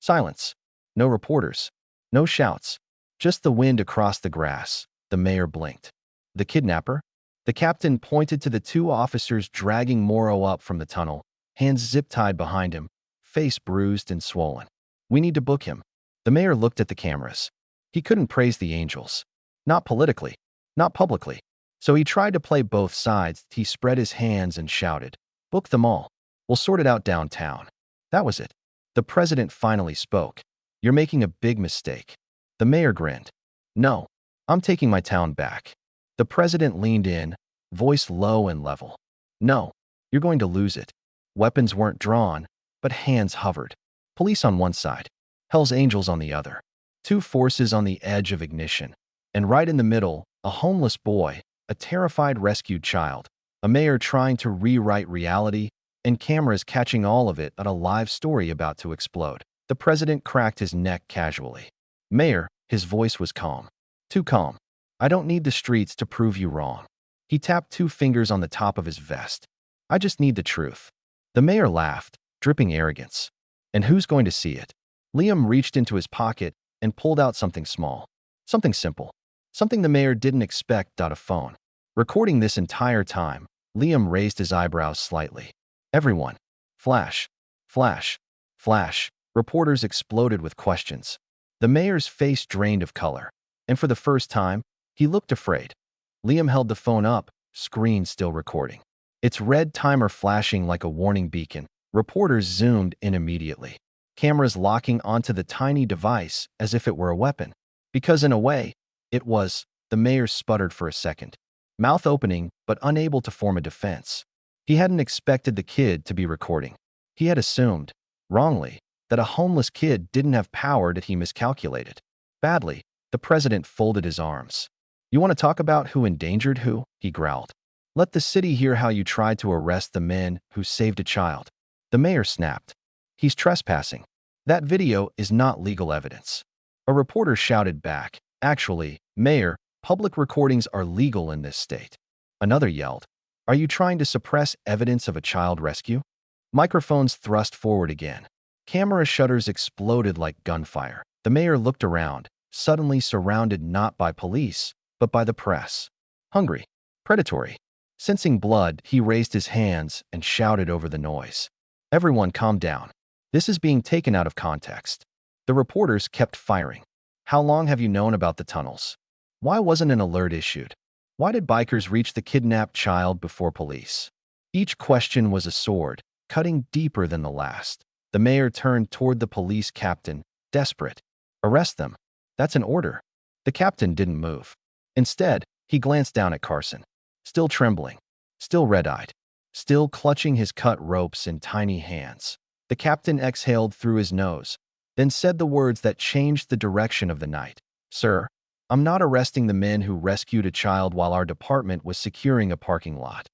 Silence. No reporters. No shouts. Just the wind across the grass. The mayor blinked. "The kidnapper?" The captain pointed to the two officers dragging Morrow up from the tunnel, hands zip-tied behind him, face bruised and swollen. "We need to book him." The mayor looked at the cameras. He couldn't praise the angels. Not politically. Not publicly. So he tried to play both sides. He spread his hands and shouted, "Book them all. We'll sort it out downtown." That was it. The president finally spoke. "You're making a big mistake." The mayor grinned. "No, I'm taking my town back." The president leaned in, voice low and level. "No, you're going to lose it." Weapons weren't drawn, but hands hovered. Police on one side, Hell's Angels on the other. Two forces on the edge of ignition. And right in the middle, a homeless boy, a terrified rescued child, a mayor trying to rewrite reality, and cameras catching all of it at a live story about to explode. The president cracked his neck casually. "Mayor," his voice was calm. Too calm. "I don't need the streets to prove you wrong." He tapped two fingers on the top of his vest. "I just need the truth." The mayor laughed, dripping arrogance. "And who's going to see it?" Liam reached into his pocket and pulled out something small. Something simple. Something the mayor didn't expect. A phone. Recording this entire time, Liam raised his eyebrows slightly. Everyone. Flash. Flash. Flash. Reporters exploded with questions. The mayor's face drained of color. And for the first time, he looked afraid. Liam held the phone up, screen still recording. its red timer flashing like a warning beacon. Reporters zoomed in immediately, cameras locking onto the tiny device as if it were a weapon. Because in a way, it was. The mayor sputtered for a second, mouth opening but unable to form a defense. He hadn't expected the kid to be recording. He had assumed, wrongly, that a homeless kid didn't have power that he miscalculated. Badly, the president folded his arms. "You want to talk about who endangered who?" he growled. "Let the city hear how you tried to arrest the man who saved a child." The mayor snapped. "He's trespassing. That video is not legal evidence." A reporter shouted back, "Actually, Mayor, public recordings are legal in this state." Another yelled, "Are you trying to suppress evidence of a child rescue?" Microphones thrust forward again. Camera shutters exploded like gunfire. The mayor looked around, suddenly surrounded not by police, but by the press. Hungry, predatory. Sensing blood, he raised his hands and shouted over the noise. "Everyone calm down. This is being taken out of context." The reporters kept firing. "How long have you known about the tunnels? Why wasn't an alert issued? Why did bikers reach the kidnapped child before police?" Each question was a sword, cutting deeper than the last. The mayor turned toward the police captain, desperate. "Arrest them. That's an order." The captain didn't move. Instead, he glanced down at Carson, still trembling, still red-eyed, still clutching his cut ropes in tiny hands. The captain exhaled through his nose, then said the words that changed the direction of the night. "Sir, I'm not arresting the men who rescued a child while our department was securing a parking lot."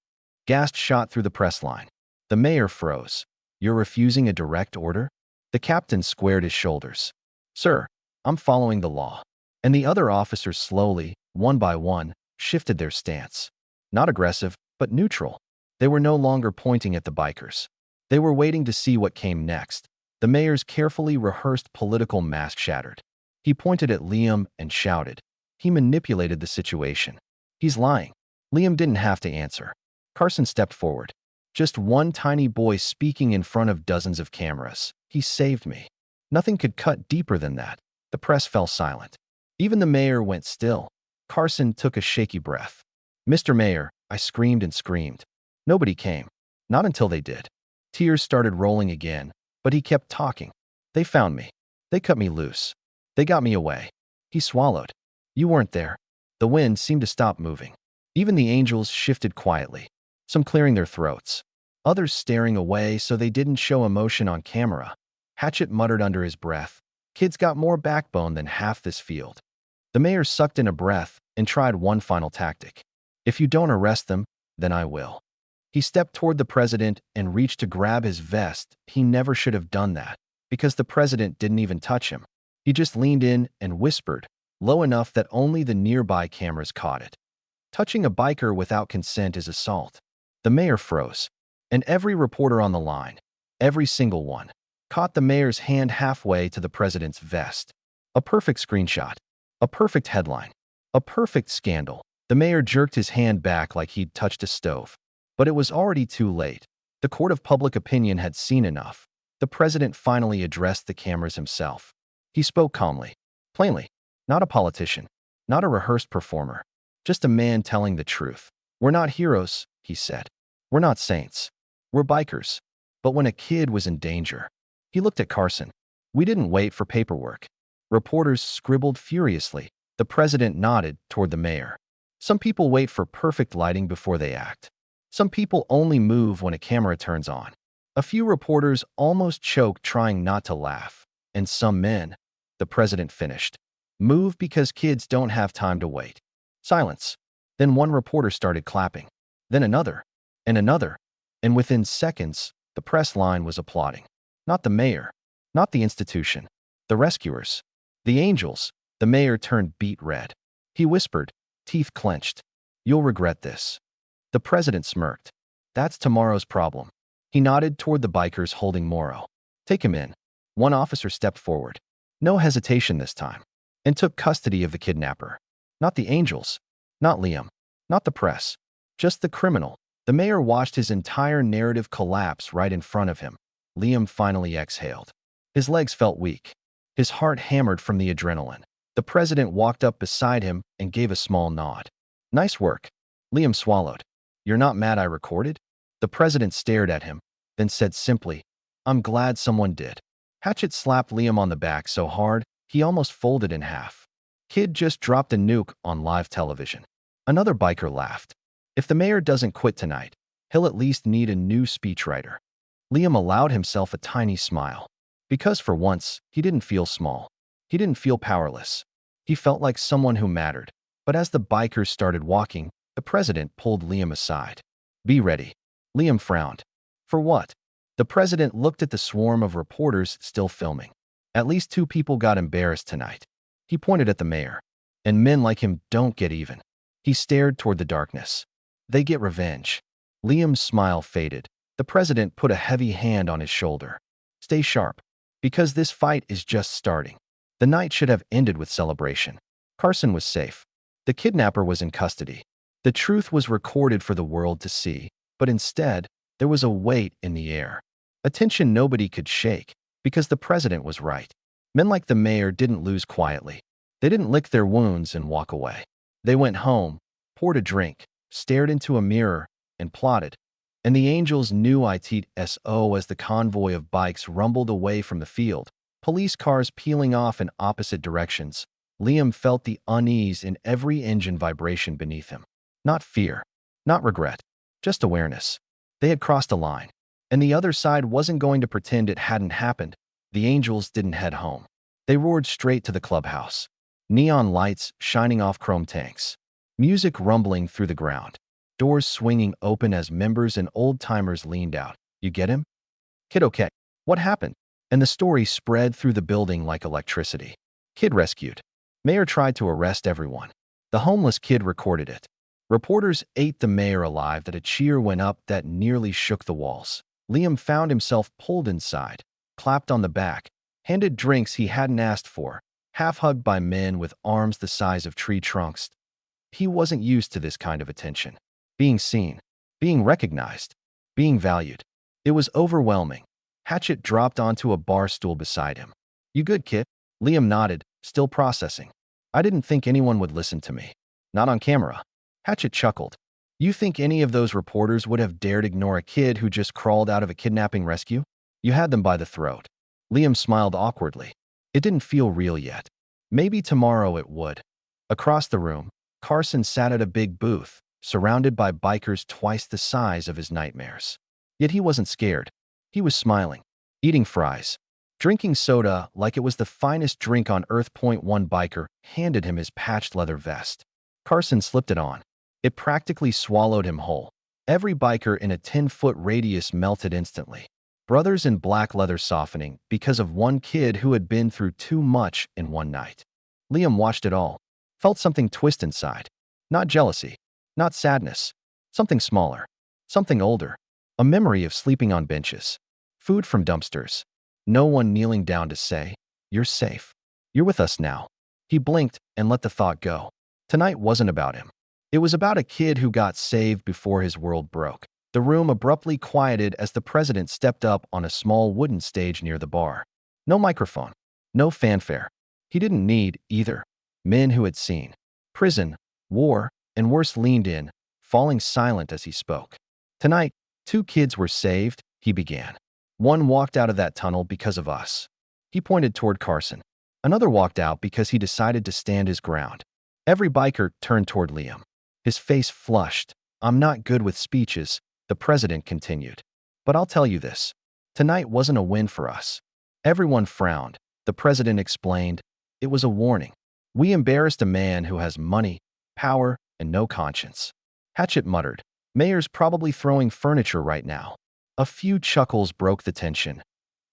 Gasp shot through the press line. The mayor froze. "You're refusing a direct order?" The captain squared his shoulders. "Sir, I'm following the law." And the other officers slowly, one by one, shifted their stance. Not aggressive, but neutral. They were no longer pointing at the bikers. They were waiting to see what came next. The mayor's carefully rehearsed political mask shattered. He pointed at Liam and shouted. He manipulated the situation. "He's lying." Liam didn't have to answer. Carson stepped forward. Just one tiny boy speaking in front of dozens of cameras. "He saved me." Nothing could cut deeper than that. The press fell silent. Even the mayor went still. Carson took a shaky breath. "Mr. Mayor," I screamed and screamed. Nobody came. Not until they did. Tears started rolling again, but he kept talking. "They found me. They cut me loose. They got me away." He swallowed. "You weren't there." The wind seemed to stop moving. Even the angels shifted quietly, some clearing their throats, others staring away so they didn't show emotion on camera. Hatchet muttered under his breath, "Kids got more backbone than half this field." The mayor sucked in a breath and tried one final tactic. "If you don't arrest them, then I will." He stepped toward the president and reached to grab his vest. He never should have done that, because the president didn't even touch him. He just leaned in and whispered, low enough that only the nearby cameras caught it. "Touching a biker without consent is assault." The mayor froze, and every reporter on the line, every single one, caught the mayor's hand halfway to the president's vest. A perfect screenshot, a perfect headline, a perfect scandal. The mayor jerked his hand back like he'd touched a stove. But it was already too late. The court of public opinion had seen enough. The president finally addressed the cameras himself. He spoke calmly, plainly, not a politician, not a rehearsed performer, just a man telling the truth. "We're not heroes," he said. "We're not saints. We're bikers. But when a kid was in danger..." He looked at Carson. "We didn't wait for paperwork." Reporters scribbled furiously. The president nodded toward the mayor. "Some people wait for perfect lighting before they act. Some people only move when a camera turns on." A few reporters almost choked trying not to laugh. "And some men," the president finished, "move because kids don't have time to wait." Silence. Then one reporter started clapping. Then another. And another. And within seconds, the press line was applauding. Not the mayor. Not the institution. The rescuers. The angels. The mayor turned beet red. He whispered, teeth clenched, "You'll regret this." The president smirked. "That's tomorrow's problem." He nodded toward the bikers holding Morrow. "Take him in." One officer stepped forward, no hesitation this time, and took custody of the kidnapper. Not the angels, not Liam, not the press, just the criminal. The mayor watched his entire narrative collapse right in front of him. Liam finally exhaled. His legs felt weak. His heart hammered from the adrenaline. The president walked up beside him and gave a small nod. "Nice work." Liam swallowed. "You're not mad I recorded?" The president stared at him, then said simply, "I'm glad someone did." Hatchet slapped Liam on the back so hard, he almost folded in half. Kid just dropped a nuke on live television. Another biker laughed. If the mayor doesn't quit tonight, he'll at least need a new speechwriter. Liam allowed himself a tiny smile. Because for once, he didn't feel small. He didn't feel powerless. He felt like someone who mattered. But as the bikers started walking, the president pulled Liam aside. "Be ready." Liam frowned. "For what?" The president looked at the swarm of reporters still filming. "At least 2 people got embarrassed tonight." He pointed at the mayor. "And men like him don't get even." He stared toward the darkness. "They get revenge." Liam's smile faded. The president put a heavy hand on his shoulder. "Stay sharp. Because this fight is just starting." The night should have ended with celebration. Carson was safe. The kidnapper was in custody. The truth was recorded for the world to see, but instead, there was a weight in the air. A tension nobody could shake, because the president was right. Men like the mayor didn't lose quietly. They didn't lick their wounds and walk away. They went home, poured a drink, stared into a mirror, and plotted. And the angels knew it so as the convoy of bikes rumbled away from the field, police cars peeling off in opposite directions. Liam felt the unease in every engine vibration beneath him. Not fear, not regret, just awareness. They had crossed a line, and the other side wasn't going to pretend it hadn't happened. The angels didn't head home. They roared straight to the clubhouse. Neon lights shining off chrome tanks. Music rumbling through the ground. Doors swinging open as members and old-timers leaned out. "You get him?" "Kid, okay. What happened?" And the story spread through the building like electricity. "Kid rescued." Mayor tried to arrest everyone. The homeless kid recorded it. Reporters ate the mayor alive that a cheer went up that nearly shook the walls. Liam found himself pulled inside, clapped on the back, handed drinks he hadn't asked for, half-hugged by men with arms the size of tree trunks. He wasn't used to this kind of attention. Being seen, being recognized, being valued. It was overwhelming. Hatchet dropped onto a bar stool beside him. "You good, kid?" Liam nodded, still processing. "I didn't think anyone would listen to me. Not on camera." Hatchet chuckled. "You think any of those reporters would have dared ignore a kid who just crawled out of a kidnapping rescue? You had them by the throat." Liam smiled awkwardly. It didn't feel real yet. Maybe tomorrow it would. Across the room, Carson sat at a big booth, surrounded by bikers twice the size of his nightmares. Yet he wasn't scared. He was smiling, eating fries, drinking soda like it was the finest drink on earth. One biker handed him his patched leather vest. Carson slipped it on. It practically swallowed him whole. Every biker in a 10-foot radius melted instantly. Brothers in black leather softening because of one kid who had been through too much in one night. Liam watched it all, felt something twist inside. Not jealousy, not sadness. Something smaller, something older. A memory of sleeping on benches, food from dumpsters. No one kneeling down to say, "You're safe. You're with us now." He blinked and let the thought go. Tonight wasn't about him. It was about a kid who got saved before his world broke. The room abruptly quieted as the president stepped up on a small wooden stage near the bar. No microphone, no fanfare. He didn't need either. Men who had seen prison, war, and worse leaned in, falling silent as he spoke. "Tonight, 2 kids were saved," he began. "One walked out of that tunnel because of us." He pointed toward Carson. "Another walked out because he decided to stand his ground." Every biker turned toward Liam. His face flushed. "I'm not good with speeches," the president continued. "But I'll tell you this. Tonight wasn't a win for us." Everyone frowned. The president explained. "It was a warning. We embarrassed a man who has money, power, and no conscience." Hatchet muttered. "Mayor's probably throwing furniture right now." A few chuckles broke the tension.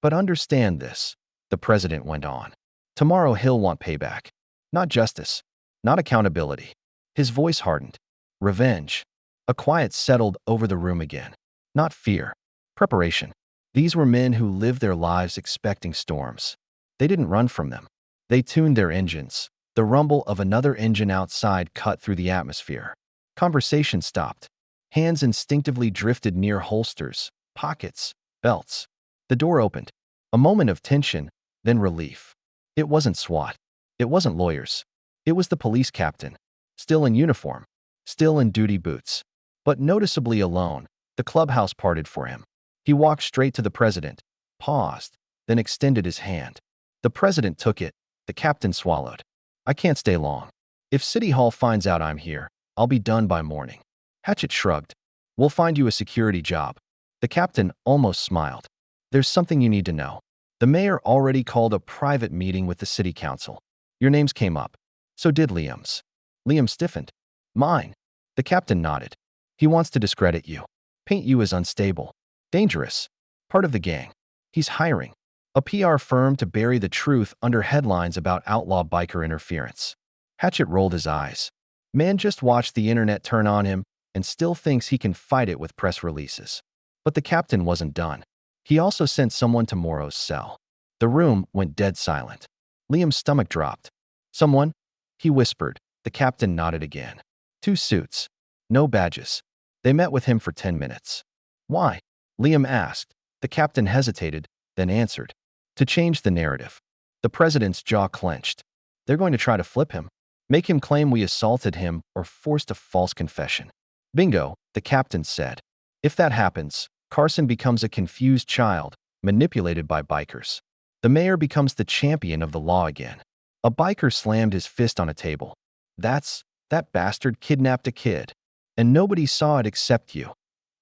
"But understand this," the president went on. "Tomorrow he'll want payback. Not justice. Not accountability." His voice hardened. Revenge. A quiet settled over the room again. Not fear. Preparation. These were men who lived their lives expecting storms. They didn't run from them. They tuned their engines. The rumble of another engine outside cut through the atmosphere. Conversation stopped. Hands instinctively drifted near holsters, pockets, belts. The door opened. A moment of tension, then relief. It wasn't SWAT. It wasn't lawyers. It was the police captain. Still in uniform. Still in duty boots. But noticeably alone. The clubhouse parted for him. He walked straight to the president, paused, then extended his hand. The president took it. The captain swallowed. I can't stay long. If City Hall finds out I'm here, I'll be done by morning. Hatchet shrugged. We'll find you a security job. The captain almost smiled. There's something you need to know. The mayor already called a private meeting with the city council. Your names came up. So did Liam's. Liam stiffened. Mine. The captain nodded. He wants to discredit you. Paint you as unstable. Dangerous. Part of the gang. He's hiring a PR firm to bury the truth under headlines about outlaw biker interference. Hatchet rolled his eyes. Man just watched the internet turn on him and still thinks he can fight it with press releases. But the captain wasn't done. He also sent someone to Morrow's cell. The room went dead silent. Liam's stomach dropped. Someone? He whispered. The captain nodded again. 2 suits. No badges. They met with him for 10 minutes. Why? Liam asked. The captain hesitated, then answered. To change the narrative. The president's jaw clenched. They're going to try to flip him. Make him claim we assaulted him or forced a false confession. Bingo, the captain said. If that happens, Carson becomes a confused child, manipulated by bikers. The mayor becomes the champion of the law again. A biker slammed his fist on a table. That bastard kidnapped a kid. And nobody saw it except you.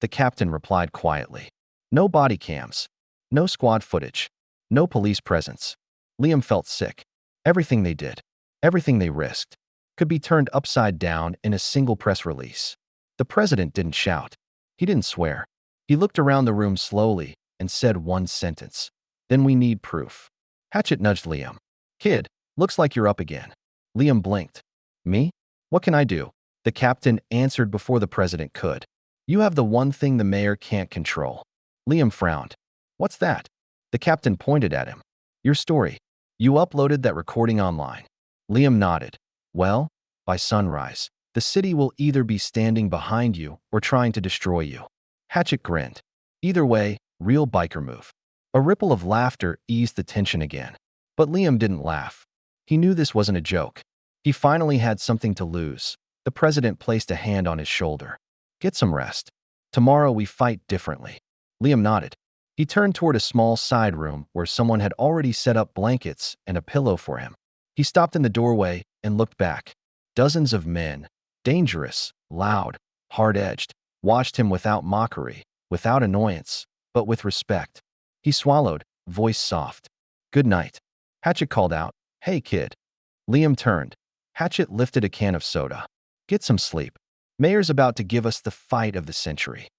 The captain replied quietly. No body cams. No squad footage. No police presence. Liam felt sick. Everything they did, everything they risked, could be turned upside down in a single press release. The president didn't shout. He didn't swear. He looked around the room slowly and said one sentence. Then we need proof. Hatchet nudged Liam. Kid, looks like you're up again. Liam blinked. Me? What can I do? The captain answered before the president could. You have the one thing the mayor can't control. Liam frowned. What's that? The captain pointed at him. Your story. You uploaded that recording online. Liam nodded. Well, by sunrise, the city will either be standing behind you or trying to destroy you. Hatchet grinned. Either way, real biker move. A ripple of laughter eased the tension again. But Liam didn't laugh. He knew this wasn't a joke. He finally had something to lose. The president placed a hand on his shoulder. Get some rest. Tomorrow we fight differently. Liam nodded. He turned toward a small side room where someone had already set up blankets and a pillow for him. He stopped in the doorway and looked back. Dozens of men, dangerous, loud, hard-edged, watched him without mockery, without annoyance, but with respect. He swallowed, voice soft. Good night. Hatchet called out, Hey, kid. Liam turned. Hatchet lifted a can of soda. Get some sleep. Mayor's about to give us the fight of the century.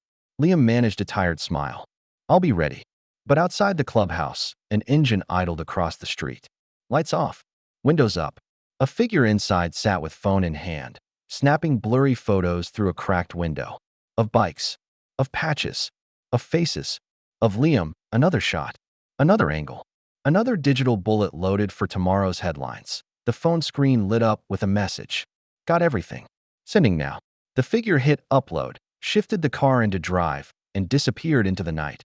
Liam managed a tired smile. I'll be ready. But outside the clubhouse, an engine idled across the street. Lights off. Windows up. A figure inside sat with phone in hand, snapping blurry photos through a cracked window. Of bikes. Of patches. Of faces. Of Liam, another shot. Another angle. Another digital bullet loaded for tomorrow's headlines. The phone screen lit up with a message. Got everything. Sending now. The figure hit upload, shifted the car into drive, and disappeared into the night.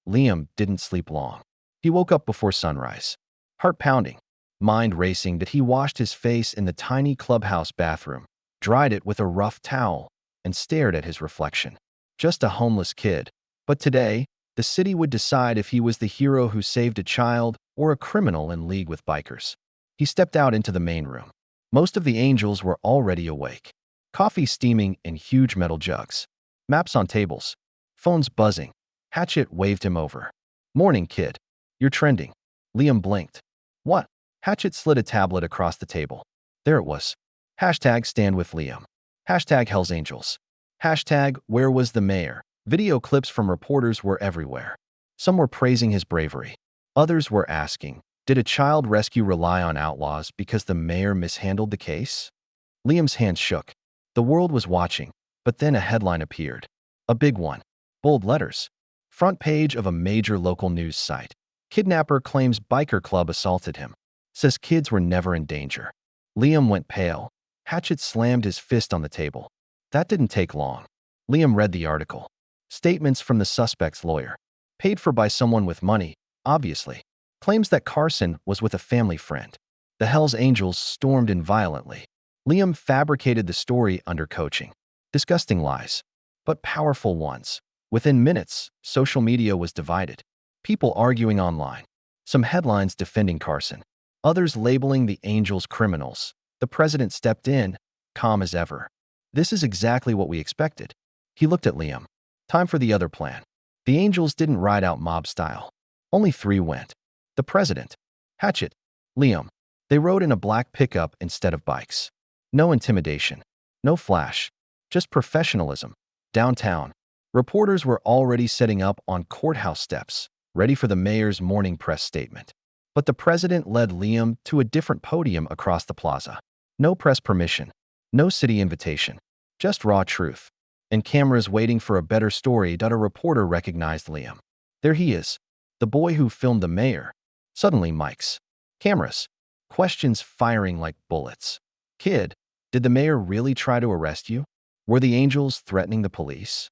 Liam didn't sleep long. He woke up before sunrise. Heart pounding, mind racing that he washed his face in the tiny clubhouse bathroom, dried it with a rough towel, and stared at his reflection. Just a homeless kid. But today, the city would decide if he was the hero who saved a child or a criminal in league with bikers. He stepped out into the main room. Most of the angels were already awake. Coffee steaming in huge metal jugs. Maps on tables. Phones buzzing. Hatchet waved him over. Morning, kid. You're trending. Liam blinked. What? Hatchet slid a tablet across the table. There it was. Hashtag stand with Liam. Hashtag Hell's Angels. Hashtag where was the mayor? Video clips from reporters were everywhere. Some were praising his bravery. Others were asking, did a child rescue rely on outlaws because the mayor mishandled the case? Liam's hands shook. The world was watching, but then a headline appeared. A big one. Bold letters. Front page of a major local news site. Kidnapper claims biker club assaulted him. Says kids were never in danger. Liam went pale. Hatchet slammed his fist on the table. That didn't take long. Liam read the article. Statements from the suspect's lawyer. Paid for by someone with money, obviously. Claims that Carson was with a family friend. The Hells Angels stormed in violently. Liam fabricated the story under coaching. Disgusting lies, but powerful ones. Within minutes, social media was divided. People arguing online. Some headlines defending Carson. Others labeling the Angels criminals. The president stepped in, calm as ever. This is exactly what we expected. He looked at Liam. Time for the other plan. The Angels didn't ride out mob style. Only 3 went. The president, Hatchet, Liam. They rode in a black pickup instead of bikes. No intimidation. No flash. Just professionalism. Downtown, reporters were already setting up on courthouse steps, ready for the mayor's morning press statement. But the president led Liam to a different podium across the plaza. No press permission. No city invitation. Just raw truth. And cameras waiting for a better story. A reporter recognized Liam. There he is. The boy who filmed the mayor. Suddenly mics. Cameras. Questions firing like bullets. Kid, did the mayor really try to arrest you? Were the Angels threatening the police?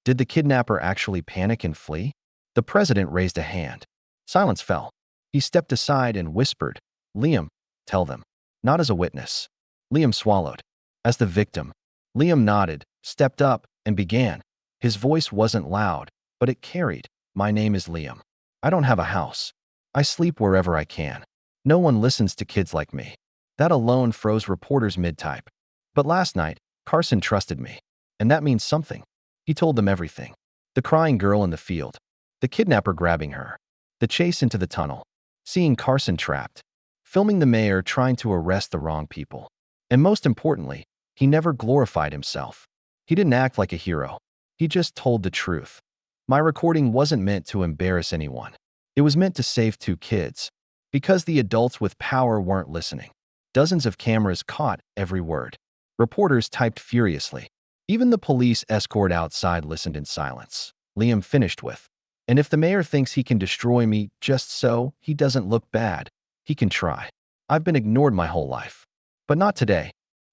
Did the kidnapper actually panic and flee? The president raised a hand. Silence fell. He stepped aside and whispered, Liam, tell them. Not as a witness. Liam swallowed. As the victim. Liam nodded, stepped up, and began. His voice wasn't loud, but it carried. My name is Liam. I don't have a house. I sleep wherever I can. No one listens to kids like me. That alone froze reporters mid-type. But last night, Carson trusted me. And that means something. He told them everything. The crying girl in the field. The kidnapper grabbing her. The chase into the tunnel. Seeing Carson trapped. Filming the mayor trying to arrest the wrong people. And most importantly, he never glorified himself. He didn't act like a hero. He just told the truth. My recording wasn't meant to embarrass anyone. It was meant to save 2 kids. Because the adults with power weren't listening. Dozens of cameras caught every word. Reporters typed furiously. Even the police escort outside listened in silence. Liam finished with, and if the mayor thinks he can destroy me just so he doesn't look bad, he can try. I've been ignored my whole life. But not today.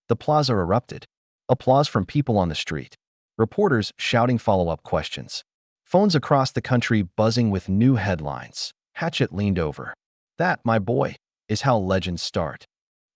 The plaza erupted. Applause from people on the street. Reporters shouting follow-up questions. Phones across the country buzzing with new headlines. Hatchet leaned over. That, my boy, is how legends start.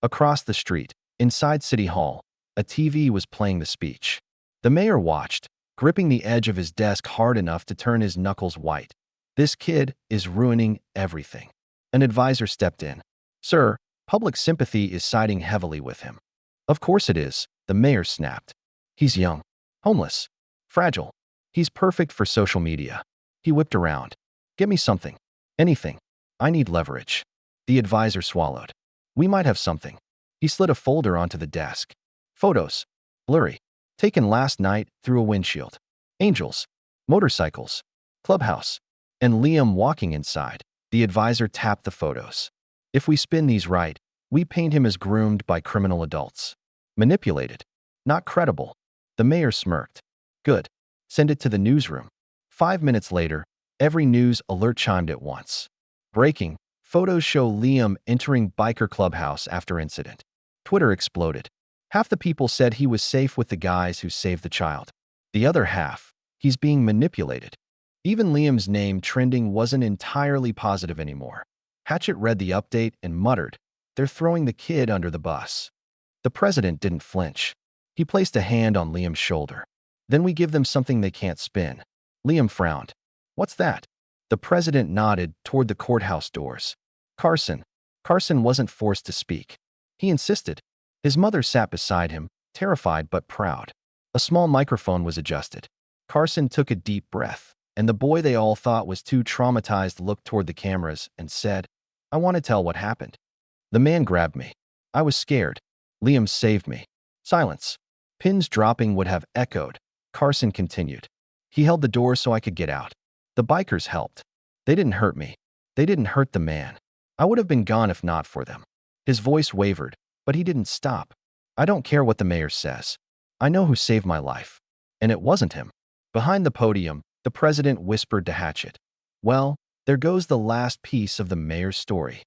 Across the street, inside City Hall, a TV was playing the speech. The mayor watched, gripping the edge of his desk hard enough to turn his knuckles white. This kid is ruining everything. An advisor stepped in. Sir, public sympathy is siding heavily with him. Of course it is, the mayor snapped. He's young, homeless, fragile. He's perfect for social media. He whipped around. Get me something. Anything. I need leverage. The advisor swallowed. We might have something. He slid a folder onto the desk. Photos. Blurry. Taken last night through a windshield. Angels. Motorcycles. Clubhouse. And Liam walking inside. The advisor tapped the photos. If we spin these right, we paint him as groomed by criminal adults. Manipulated. Not credible. The mayor smirked. Good. Send it to the newsroom. 5 minutes later, every news alert chimed at once. Breaking. Photos show Liam entering biker clubhouse after incident. Twitter exploded. Half the people said he was safe with the guys who saved the child. The other half, he's being manipulated. Even Liam's name trending wasn't entirely positive anymore. Hatchet read the update and muttered, they're throwing the kid under the bus. The president didn't flinch. He placed a hand on Liam's shoulder. Then we give them something they can't spin. Liam frowned. What's that? The president nodded toward the courthouse doors. Carson. Carson wasn't forced to speak. He insisted. His mother sat beside him, terrified but proud. A small microphone was adjusted. Carson took a deep breath, and the boy they all thought was too traumatized looked toward the cameras and said, I want to tell what happened. The man grabbed me. I was scared. Liam saved me. Silence. Pins dropping would have echoed. Carson continued. He held the door so I could get out. The bikers helped. They didn't hurt me. They didn't hurt the man. I would have been gone if not for them. His voice wavered, but he didn't stop. I don't care what the mayor says. I know who saved my life. And it wasn't him. Behind the podium, the president whispered to Hatchet. Well, there goes the last piece of the mayor's story.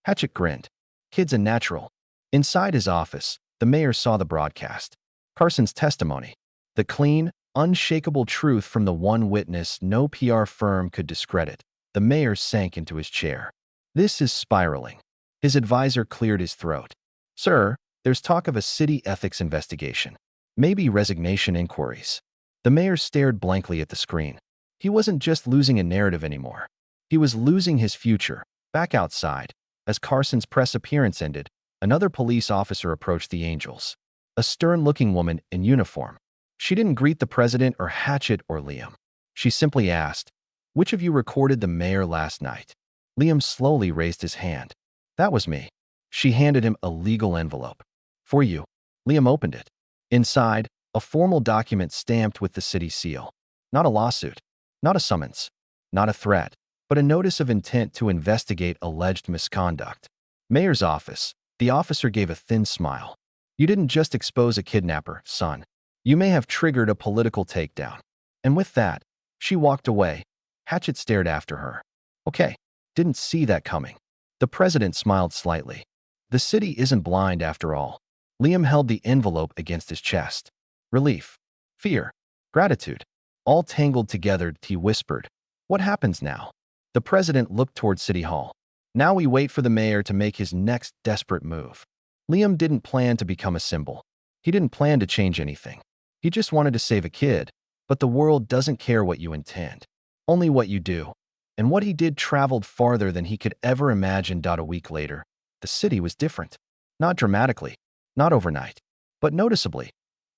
Hatchet grinned. Kid's a natural. Inside his office, the mayor saw the broadcast. Carson's testimony. The clean, unshakable truth from the one witness no PR firm could discredit. The mayor sank into his chair. This is spiraling. His advisor cleared his throat. Sir, there's talk of a city ethics investigation. Maybe resignation inquiries. The mayor stared blankly at the screen. He wasn't just losing a narrative anymore. He was losing his future. Back outside, as Carson's press appearance ended, another police officer approached the Angels. A stern-looking woman in uniform. She didn't greet the president or Hatchet or Liam. She simply asked, "Which of you recorded the mayor last night?" Liam slowly raised his hand. "That was me." She handed him a legal envelope. "For you." Liam opened it. Inside, a formal document stamped with the city seal. Not a lawsuit, not a summons, not a threat, but a notice of intent to investigate alleged misconduct. Mayor's office. The officer gave a thin smile. "You didn't just expose a kidnapper, son. You may have triggered a political takedown." And with that, she walked away. Hatchet stared after her. "Okay, didn't see that coming." The president smiled slightly. "The city isn't blind after all." Liam held the envelope against his chest. Relief, fear, gratitude, all tangled together, he whispered. "What happens now?" The president looked toward City Hall. "Now we wait for the mayor to make his next desperate move." Liam didn't plan to become a symbol. He didn't plan to change anything. He just wanted to save a kid. But the world doesn't care what you intend, only what you do. And what he did traveled farther than he could ever imagine. A week later, the city was different. Not dramatically, not overnight, but noticeably.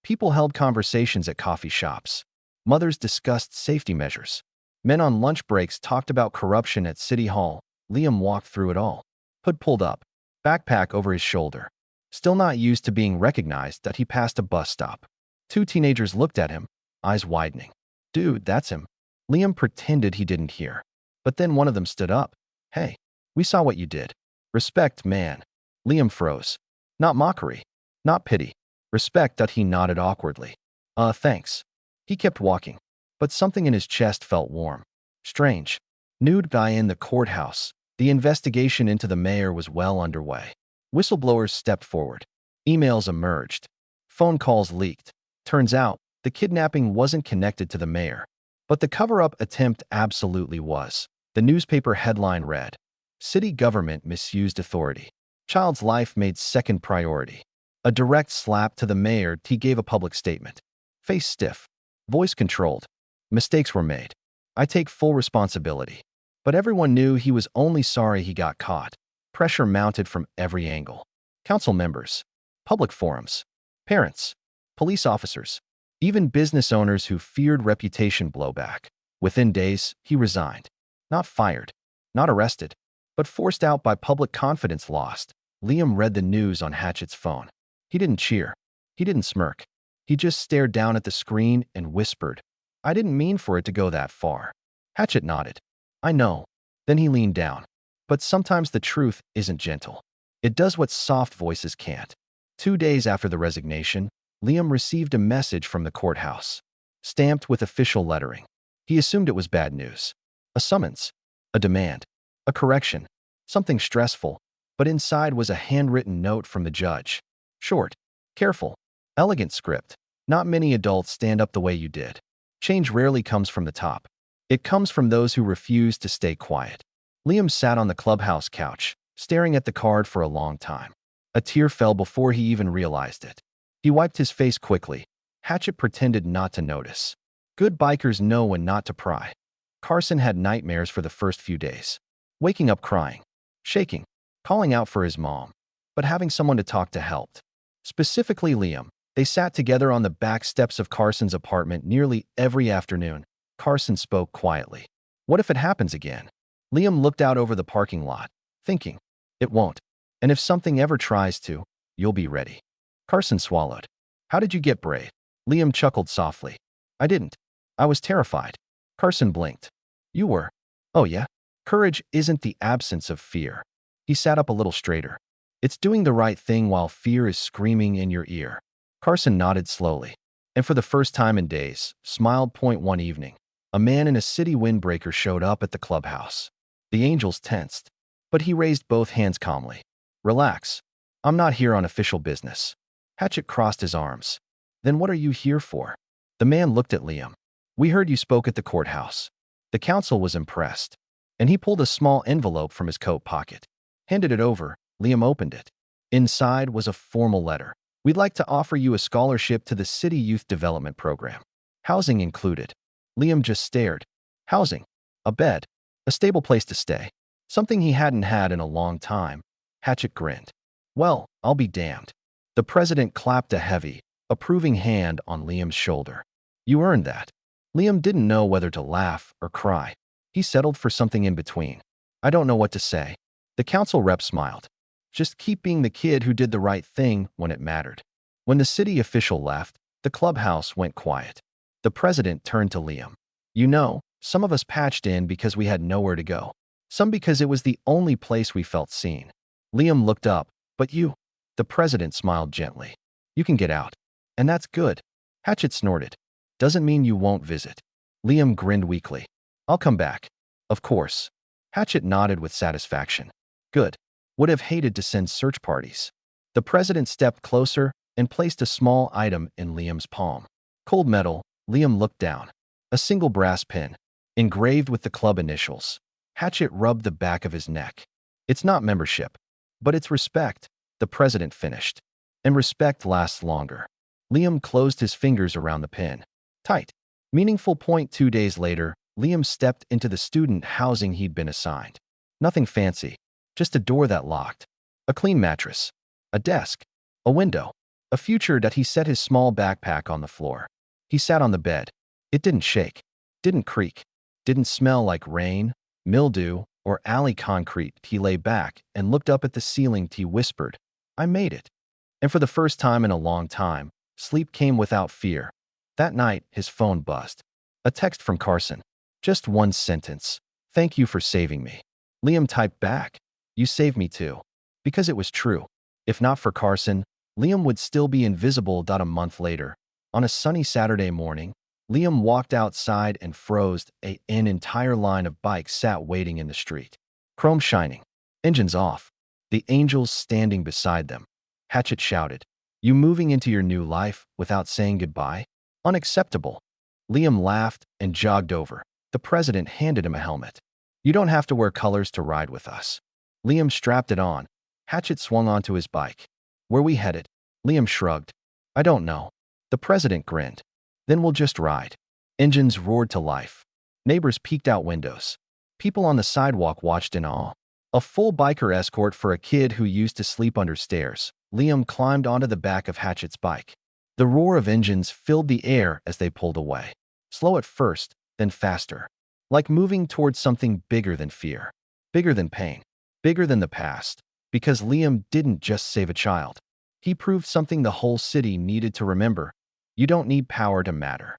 People held conversations at coffee shops. Mothers discussed safety measures. Men on lunch breaks talked about corruption at City Hall. Liam walked through it all. Hood pulled up, backpack over his shoulder. Still not used to being recognized, that he passed a bus stop. Two teenagers looked at him, eyes widening. "Dude, that's him." Liam pretended he didn't hear. But then one of them stood up. "Hey, we saw what you did. Respect, man." Liam froze. Not mockery, not pity. Respect. He nodded awkwardly. Thanks." He kept walking, but something in his chest felt warm. Strange. Nude guy in the courthouse. The investigation into the mayor was well underway. Whistleblowers stepped forward. Emails emerged. Phone calls leaked. Turns out, the kidnapping wasn't connected to the mayor. But the cover-up attempt absolutely was. The newspaper headline read, "City government misused authority. Child's life made second priority." A direct slap to the mayor. He gave a public statement. Face stiff. Voice controlled. "Mistakes were made. I take full responsibility." But everyone knew he was only sorry he got caught. Pressure mounted from every angle. Council members, public forums, parents, police officers, even business owners who feared reputation blowback. Within days, he resigned. Not fired, not arrested, but forced out by public confidence lost. Liam read the news on Hatchet's phone. He didn't cheer. He didn't smirk. He just stared down at the screen and whispered, "I didn't mean for it to go that far." Hatchet nodded. "I know." Then he leaned down. But sometimes the truth isn't gentle. It does what soft voices can't. 2 days after the resignation, Liam received a message from the courthouse, stamped with official lettering. He assumed it was bad news. A summons, a demand, a correction, something stressful, but inside was a handwritten note from the judge. Short, careful, elegant script. "Not many adults stand up the way you did. Change rarely comes from the top. It comes from those who refuse to stay quiet." Liam sat on the clubhouse couch, staring at the card for a long time. A tear fell before he even realized it. He wiped his face quickly. Hatchet pretended not to notice. Good bikers know when not to pry. Carson had nightmares for the first few days. Waking up crying, shaking, calling out for his mom. But having someone to talk to helped. Specifically Liam. They sat together on the back steps of Carson's apartment nearly every afternoon. Carson spoke quietly. "What if it happens again?" Liam looked out over the parking lot, thinking, "It won't. And if something ever tries to, you'll be ready." Carson swallowed. "How did you get brave?" Liam chuckled softly. "I didn't. I was terrified." Carson blinked. "You were?" "Oh yeah." Courage isn't the absence of fear. He sat up a little straighter. It's doing the right thing while fear is screaming in your ear. Carson nodded slowly, and for the first time in days, smiled. One evening, a man in a city windbreaker showed up at the clubhouse. The Angels tensed, but he raised both hands calmly. "Relax. I'm not here on official business." Hatchet crossed his arms. "Then what are you here for?" The man looked at Liam. "We heard you spoke at the courthouse." The counsel was impressed, and he pulled a small envelope from his coat pocket. Handed it over. Liam opened it. Inside was a formal letter. "We'd like to offer you a scholarship to the City Youth Development Program." Housing included. Liam just stared. Housing. A bed. A stable place to stay. Something he hadn't had in a long time. Hatchet grinned. Well, I'll be damned. The president clapped a heavy, approving hand on Liam's shoulder. You earned that. Liam didn't know whether to laugh or cry. He settled for something in between. I don't know what to say. The council rep smiled. Just keep being the kid who did the right thing when it mattered. When the city official left, the clubhouse went quiet. The president turned to Liam. You know, some of us patched in because we had nowhere to go. Some because it was the only place we felt seen. Liam looked up. But you? The president smiled gently. You can get out. And that's good. Hatchet snorted. Doesn't mean you won't visit. Liam grinned weakly. I'll come back. Of course. Hatchet nodded with satisfaction. Good. Would have hated to send search parties. The president stepped closer and placed a small item in Liam's palm. Cold metal. Liam looked down. A single brass pin, engraved with the club initials. Hatchet rubbed the back of his neck. It's not membership, but it's respect, the president finished. And respect lasts longer. Liam closed his fingers around the pin. Tight. Meaningful point. 2 days later, Liam stepped into the student housing he'd been assigned. Nothing fancy, just a door that locked, a clean mattress, a desk, a window, a future that he set his small backpack on the floor. He sat on the bed. It didn't shake, didn't creak, didn't smell like rain, mildew, or alley concrete. He lay back and looked up at the ceiling. He whispered, I made it. And for the first time in a long time, sleep came without fear. That night, his phone buzzed. A text from Carson. Just one sentence. Thank you for saving me. Liam typed back. You saved me too. Because it was true. If not for Carson, Liam would still be invisible. A month later, on a sunny Saturday morning, Liam walked outside and froze. An entire line of bikes sat waiting in the street. Chrome shining. Engines off. The angels standing beside them. Hatchet shouted, You moving into your new life without saying goodbye? Unacceptable. Liam laughed and jogged over. The president handed him a helmet. You don't have to wear colors to ride with us. Liam strapped it on. Hatchet swung onto his bike. Where we headed? Liam shrugged. I don't know. The president grinned. Then we'll just ride. Engines roared to life. Neighbors peeked out windows. People on the sidewalk watched in awe. A full biker escort for a kid who used to sleep under stairs. Liam climbed onto the back of Hatchet's bike. The roar of engines filled the air as they pulled away. Slow at first, then faster. Like moving towards something bigger than fear. Bigger than pain. Bigger than the past. Because Liam didn't just save a child. He proved something the whole city needed to remember. You don't need power to matter.